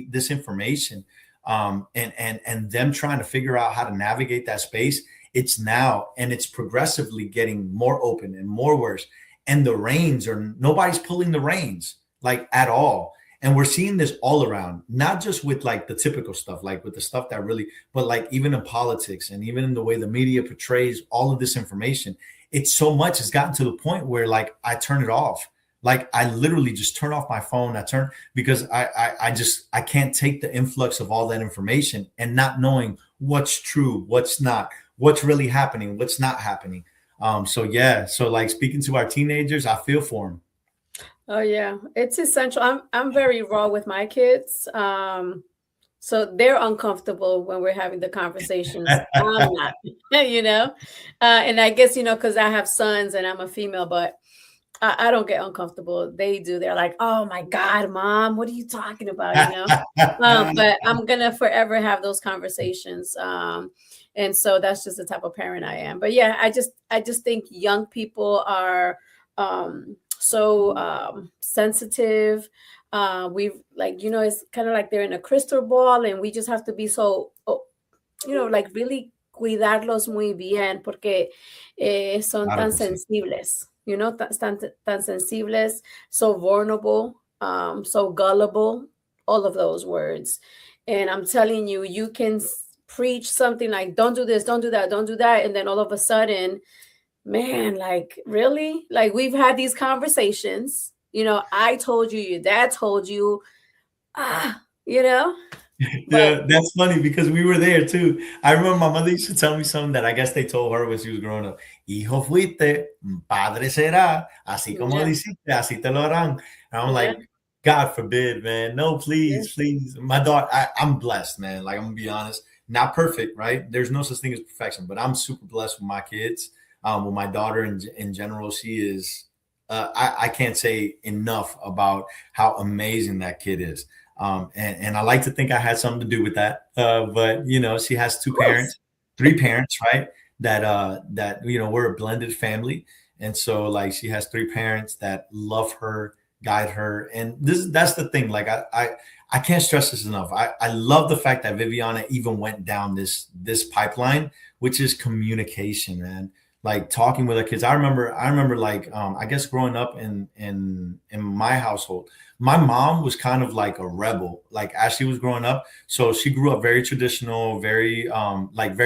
this information, and them trying to figure out how to navigate that space. It's now, and it's progressively getting more open and more worse. And the reins are nobody's pulling the reins like at all. And we're seeing this all around, not just with like the typical stuff, like with the stuff that really, but like even in politics and even in the way the media portrays all of this information. It's so much, it's gotten to the point where like I turn it off. Like I literally just turn off my phone. Because I can't take the influx of all that information and not knowing what's true, what's not, what's really happening, what's not happening. So yeah, so like speaking to our teenagers, I feel for them. Oh yeah, it's essential. I'm very raw with my kids. So they're uncomfortable when we're having the conversations. I'm not, you know. And I guess, because I have sons and I'm a female, but I don't get uncomfortable. They do. They're like, "Oh my God, mom, what are you talking about?" But I'm gonna forever have those conversations. And so that's just the type of parent I am. But yeah, I just think young people are so sensitive. We've like, it's kind of like they're in a crystal ball, and we just have to be so, like really cuidarlos muy bien porque son Claro tan que sí. sensibles, tan sensibles, so vulnerable, so gullible, all of those words. And I'm telling you, you can preach something like, don't do this, don't do that, don't do that. And then all of a sudden, man, like really? Like we've had these conversations. I told you, your dad told you, ah, you know, but Yeah, that's funny because we were there too. I remember my mother used to tell me something that I guess they told her when she was growing up. Hijo fuiste, padre será, así como yeah, dijiste, así te lo harán. And I'm yeah, like, God forbid, man. No, yeah, please, please. My daughter, I'm blessed, man. Like I'm gonna be honest, not perfect, right? There's no such thing as perfection, but I'm super blessed with my kids. With my daughter in general, she is. I can't say enough about how amazing that kid is. And I like to think I had something to do with that. But she has of two course. parents, three parents, right? That we're a blended family, and so like she has three parents that love her, guide her, and that's the thing. Like I can't stress this enough. I love the fact that Viviana even went down this pipeline, which is communication, man. Like talking with her kids. I remember like I guess growing up in my household, my mom was kind of like a rebel like as she was growing up. So she grew up very traditional, very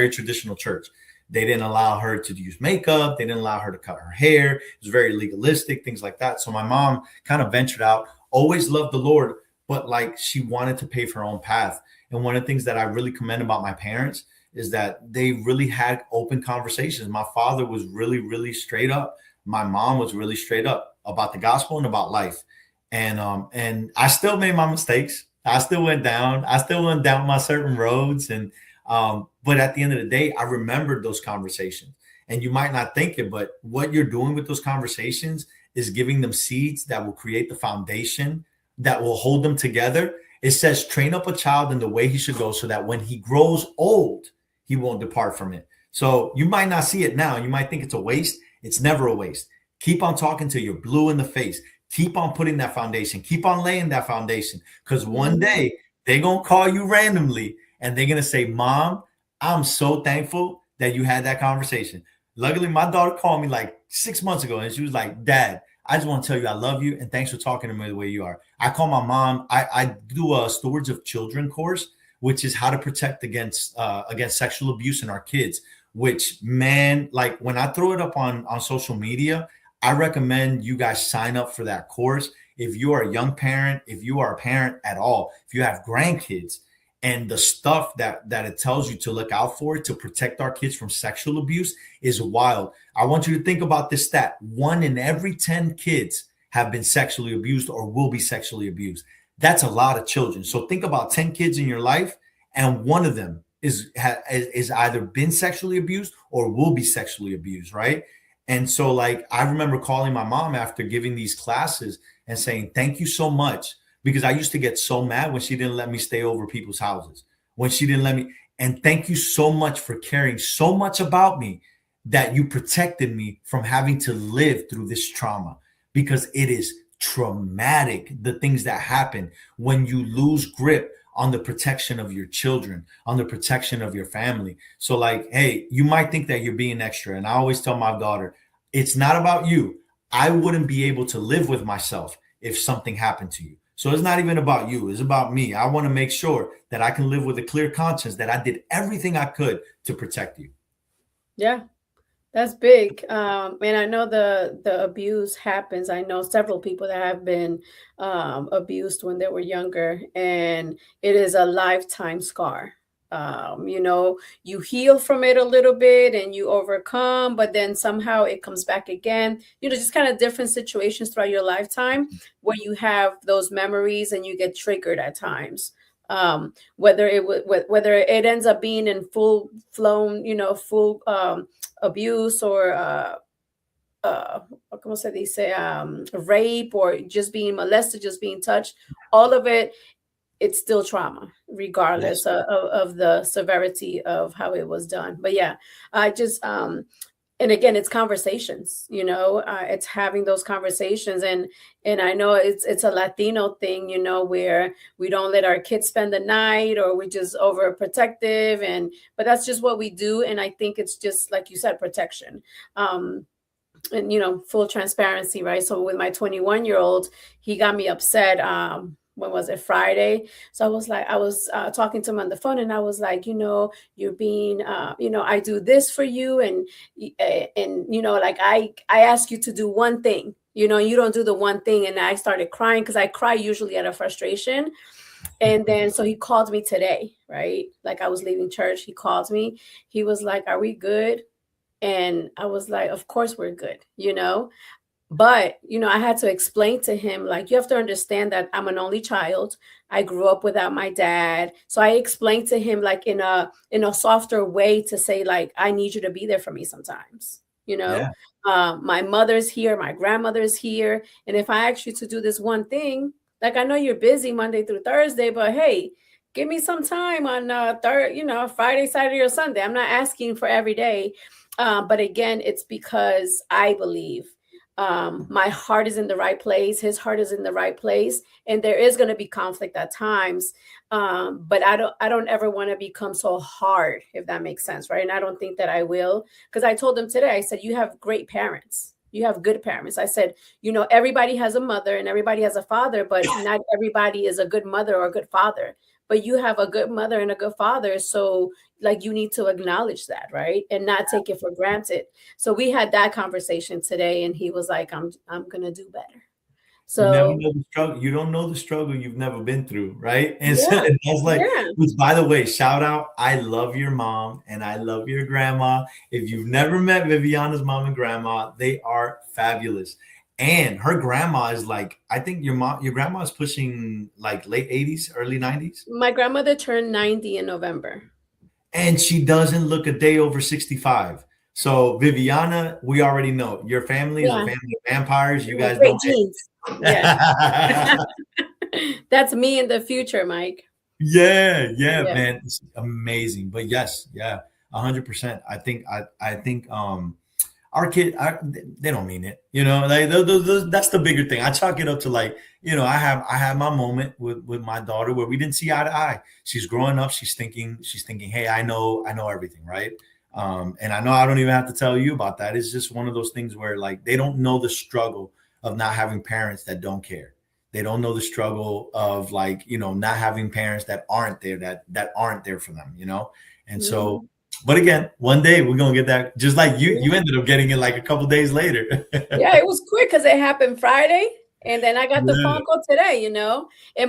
traditional church. They didn't allow her to use makeup, they didn't allow her to cut her hair. It was very legalistic, things like that. So my mom kind of ventured out, always loved the Lord, but like she wanted to pave her own path. And one of the things that I really commend about my parents is that they really had open conversations. My father was really, really straight up. My mom was really straight up about the gospel and about life. And I still made my mistakes. I still went down. I still went down my certain roads, and but at the end of the day, I remembered those conversations. And you might not think it, but what you're doing with those conversations is giving them seeds that will create the foundation that will hold them together. It says, train up a child in the way he should go, so that when he grows old, he won't depart from it. So you might not see it now. You might think it's a waste. It's never a waste. Keep on talking till you're blue in the face. Keep on putting that foundation. Keep on laying that foundation. Because one Mhm. day they're going to call you randomly and they're going to say, Mom, I'm so thankful that you had that conversation. Luckily, my daughter called me like 6 months ago and she was like, Dad, I just want to tell you I love you and thanks for talking to me the way you are. I call my mom. I do a Stewards of Children course, which is how to protect against sexual abuse in our kids. Which, man, like when I throw it up on social media, I recommend you guys sign up for that course. If you are a young parent, if you are a parent at all, if you have grandkids, and the stuff that it tells you to look out for to protect our kids from sexual abuse is wild. I want you to think about this stat: 1 in every 10 kids have been sexually abused or will be sexually abused. That's a lot of children. So think about 10 kids in your life, and one of them is either been sexually abused or will be sexually abused, right? And so, like, I remember calling my mom after giving these classes and saying, Thank you so much. Because I used to get so mad when she didn't let me stay over people's houses, when she didn't let me. And thank you so much for caring so much about me that you protected me from having to live through this trauma, because it is traumatic, the things that happen when you lose grip on the protection of your children, on the protection of your family. So, like, hey, you might think that you're being extra. And I always tell my daughter, it's not about you. I wouldn't be able to live with myself if something happened to you. So it's not even about you. It's about me. I want to make sure that I can live with a clear conscience that I did everything I could to protect you. Yeah. That's big. And I know the abuse happens. I know several people that have been abused when they were younger, and it is a lifetime scar. You heal from it a little bit and you overcome, but then somehow it comes back again. Just kind of different situations throughout your lifetime where you have those memories and you get triggered at times. Whether it ends up being in full flown, full abuse or uh como se dice, rape, or just being molested, just being touched, all of it, it's still trauma regardless Yes. of the severity of how it was done. But yeah, I just and again, it's conversations, it's having those conversations. And I know it's a Latino thing, where we don't let our kids spend the night, or we're just overprotective, but that's just what we do. And I think it's just like you said, protection. And full transparency, right? So with my 21-year-old, he got me upset. When was it? Friday. So I was talking to him on the phone, and I was like, you're being, I do this for you, and like I ask you to do one thing, you don't do the one thing. And I started crying, because I cry usually out of frustration. And then so he called me today, right? Like I was leaving church, he called me. He was like, "Are we good?" And I was like, "Of course we're good." But, I had to explain to him, like, you have to understand that I'm an only child. I grew up without my dad. So I explained to him, like, in a softer way, to say, like, I need you to be there for me sometimes. You know, Yeah. my mother's here, my grandmother's here. And if I ask you to do this one thing, like, I know you're busy Monday through Thursday, but hey, give me some time on Friday, Saturday, or Sunday. I'm not asking for every day. But again, it's because I believe my heart is in the right place, his heart is in the right place, and there is going to be conflict at times. But I don't ever want to become so hard, if that makes sense, right? And I don't think that I will, because I told him today, I said, you have great parents, you have good parents. I said, everybody has a mother and everybody has a father, but not everybody is a good mother or a good father. But you have a good mother and a good father, so like you need to acknowledge that, right? And not take it for granted. So we had that conversation today, and he was like, I'm gonna do better. You never So know the struggle. You don't know the struggle you've never been through, right? And so yeah, and that's like, yeah. which, by the way, shout out. I love your mom and I love your grandma. If you've never met Viviana's mom and grandma, they are fabulous. And her grandma is like, I think your grandma is pushing like late 80s, early 90s. My grandmother turned 90 in November. And she doesn't look a day over 65. So Viviana, we already know your family is a Yeah, family of vampires. You yeah, guys great don't. genes. Yeah. That's me in the future, Mike. Yeah, yeah, Yeah. man, it's amazing. But yes, yeah, 100%. I think our kid, they don't mean it. Like that's the bigger thing. I chalk it up to like, I have my moment with my daughter where we didn't see eye to eye. She's growing up. She's thinking, hey, I know everything, right? And I know I don't even have to tell you about that. It's just one of those things where like they don't know the struggle of not having parents that don't care. They don't know the struggle of like, not having parents that aren't there, that aren't there for them. And so, Mhm. but again, one day we're gonna get that. Just like you, Yeah. you ended up getting it like a couple days later. Yeah, it was quick because it happened Friday, and then I got the Yeah, phone call today. And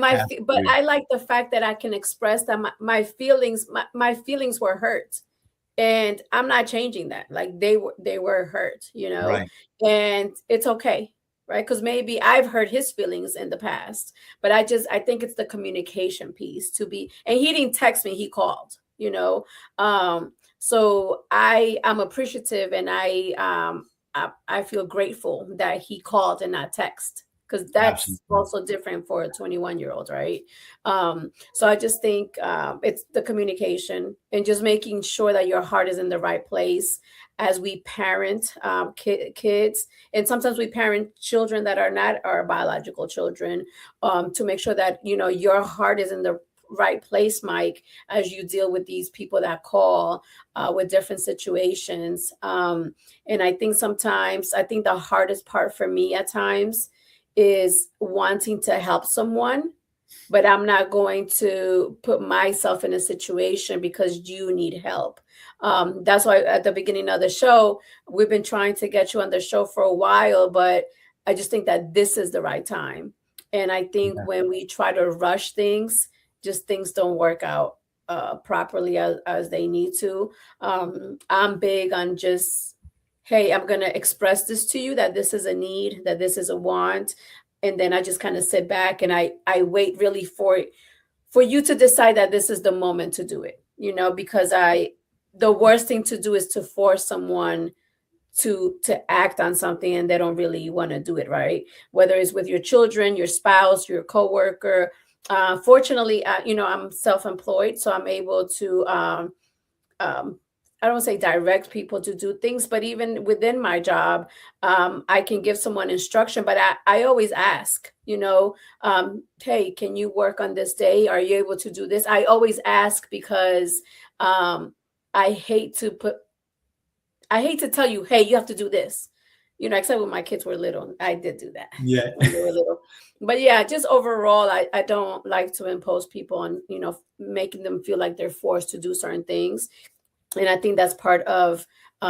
but absolutely. I like the fact that I can express that my feelings were hurt, and I'm not changing that. Like they were hurt. Right. And it's okay, right? Because maybe I've hurt his feelings in the past, but I think it's the communication piece to be. And he didn't text me; he called. So I'm appreciative, and I feel grateful that he called and not text, because that's Absolutely. also different for a 21-year-old, right? So I just think it's the communication and just making sure that your heart is in the right place as we parent kids. And sometimes we parent children that are not our biological children, to make sure that, your heart is in the right place, Mike, as you deal with these people that call with different situations. And I think the hardest part for me at times is wanting to help someone, but I'm not going to put myself in a situation because you need help. That's why at the beginning of the show, we've been trying to get you on the show for a while, but I just think that this is the right time. And I think Yeah, when we try to rush things, just things don't work out properly as they need to. I'm big on just, hey, I'm going to express this to you, that this is a need, that this is a want, and then I just kind of sit back and I wait really for you to decide that this is the moment to do it. Because the worst thing to do is to force someone to act on something and they don't really want to do it, right? Whether it's with your children, your spouse, your coworker. Fortunately, I'm self-employed, so I'm able to um, I don't say direct people to do things, but even within my job, I can give someone instruction, but I always ask, hey, can you work on this day? Are you able to do this? I always ask because um, I hate to put, I hate to tell you, hey, you have to do this. Except when my kids were little, I did do that yeah, when they were little. But yeah, just overall, I don't like to impose people on, making them feel like they're forced to do certain things. And I think that's part of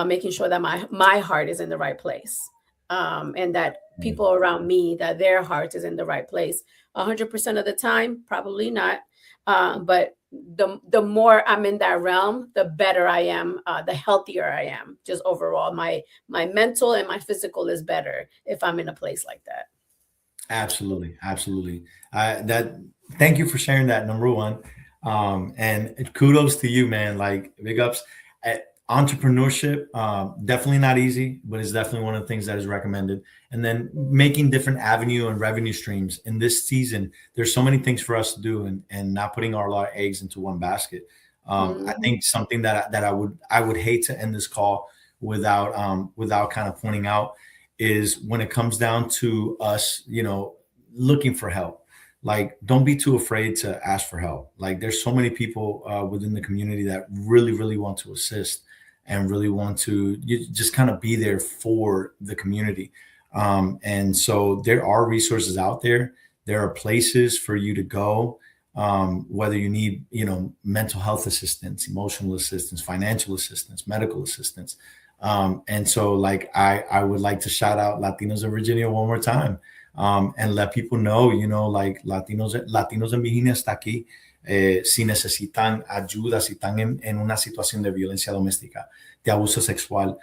making sure that my heart is in the right place, and that people around me, that their heart is in the right place. 100% of the time, probably not, but the more I'm in that realm, the better I am, the healthier I am. Just overall, my mental and my physical is better if I'm in a place like that. absolutely, absolutely. That Thank you for sharing that. Number one, and kudos to you, man. Like big ups. Uh, Entrepreneurship, definitely not easy, but it's definitely one of the things that is recommended. And then making different avenue and revenue streams in this season. There's so many things for us to do, and not putting our lot of eggs into one basket. I Mhm. think something that I would hate to end this call without kind of pointing out is when it comes down to us, looking for help. Like, don't be too afraid to ask for help. Like, there's so many people within the community that really, really want to assist and really want to just kind of be there for the community. And so there are resources out there. There are places for you to go, whether you need, mental health assistance, emotional assistance, financial assistance, medical assistance. And so, like, I would like to shout out Latinos in Virginia one more time, and let people know, like Latinos en Virginia está aquí. Si necesitan ayuda, si están en una situación de violencia doméstica, de abuso sexual,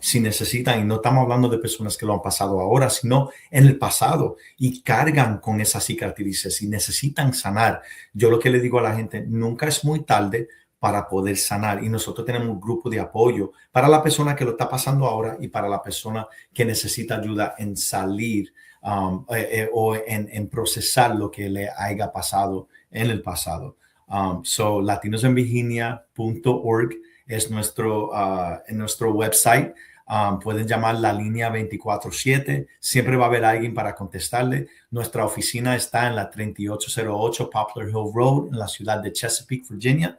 si necesitan, y no estamos hablando de personas que lo han pasado ahora, sino en el pasado y cargan con esas cicatrices y necesitan sanar. Yo lo que le digo a la gente, nunca es muy tarde para poder sanar, y nosotros tenemos un grupo de apoyo para la persona que lo está pasando ahora y para la persona que necesita ayuda en salir o en procesar lo que le haya pasado en el pasado. So latinosenvirginia.org es en nuestro website. Pueden llamar la línea 24/7. Siempre va a haber alguien para contestarle. Nuestra oficina está en la 3808 Poplar Hill Road, en la ciudad de Chesapeake, Virginia.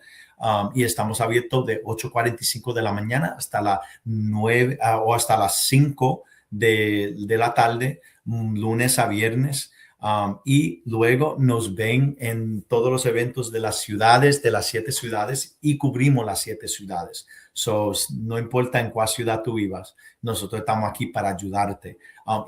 Y estamos abiertos de 8:45 de la mañana hasta las 9 o hasta las 5 de la tarde, lunes a viernes. Y luego nos ven en todos los eventos de las ciudades, de las 7 ciudades, y cubrimos las 7 ciudades. So, no importa en cuál ciudad tú vivas, nosotros estamos aquí para ayudarte.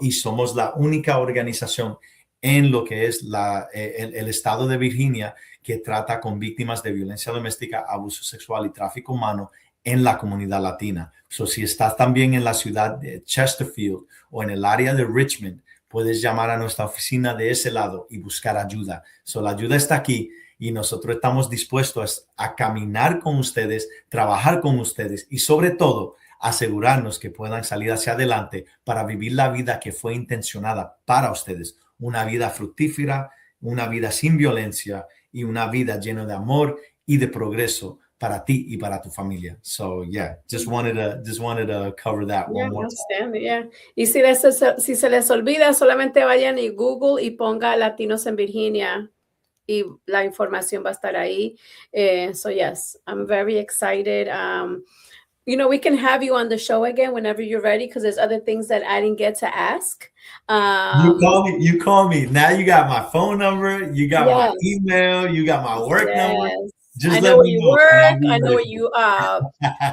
Y somos la única organización en lo que es el estado de Virginia que trata con víctimas de violencia doméstica, abuso sexual y tráfico humano en la comunidad latina. So, si estás también en la ciudad de Chesterfield o en el área de Richmond, puedes llamar a nuestra oficina de ese lado y buscar ayuda. So, la ayuda está aquí y nosotros estamos dispuestos a caminar con ustedes, trabajar con ustedes y sobre todo asegurarnos que puedan salir hacia adelante para vivir la vida que fue intencionada para ustedes. Una vida fructífera, una vida sin violencia y una vida llena de amor y de progreso para ti y para tu familia. So yeah, just wanted to cover that one more time. Yeah. Y si se les olvida, solamente vayan y Google y ponga Latinos en Virginia y la información va a estar ahí. So yes, I'm very excited. We can have you on the show again whenever you're ready, because there's other things that I didn't get to ask. You call me. Now you got my phone number, you got my Yes. email, you got my work number. Just I let know where me you know. work. I know where you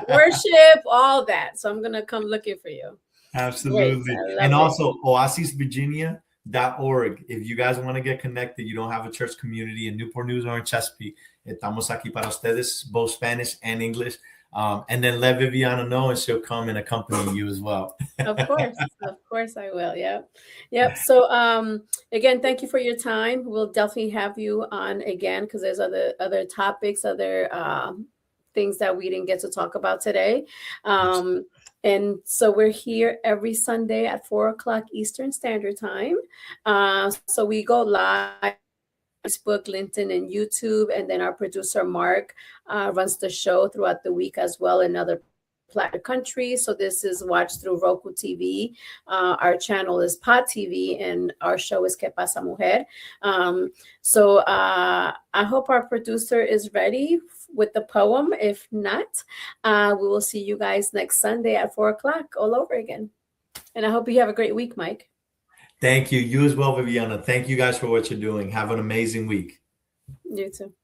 worship, all that. So I'm gonna come looking for you. Absolutely. Great. And also oasisvirginia.org. If you guys want to get connected, you don't have a church community in Newport News or in Chesapeake, estamos aquí para ustedes, both Spanish and English. And then let Viviana know and she'll come and accompany you as well. Of course I will. Yep. So again, thank you for your time. We'll definitely have you on again, because there's other topics, other things that we didn't get to talk about today. And so we're here every Sunday at 4:00 Eastern Standard Time. So we go live Facebook, LinkedIn, and YouTube. And then our producer, Mark, runs the show throughout the week as well in other countries. So this is watched through Roku TV. Our channel is Pod TV, and our show is Que Pasa Mujer. So I hope our producer is ready with the poem. If not, we will see you guys next Sunday at 4:00 all over again. And I hope you have a great week, Mike. Thank you. You as well, Viviana. Thank you guys for what you're doing. Have an amazing week. You too.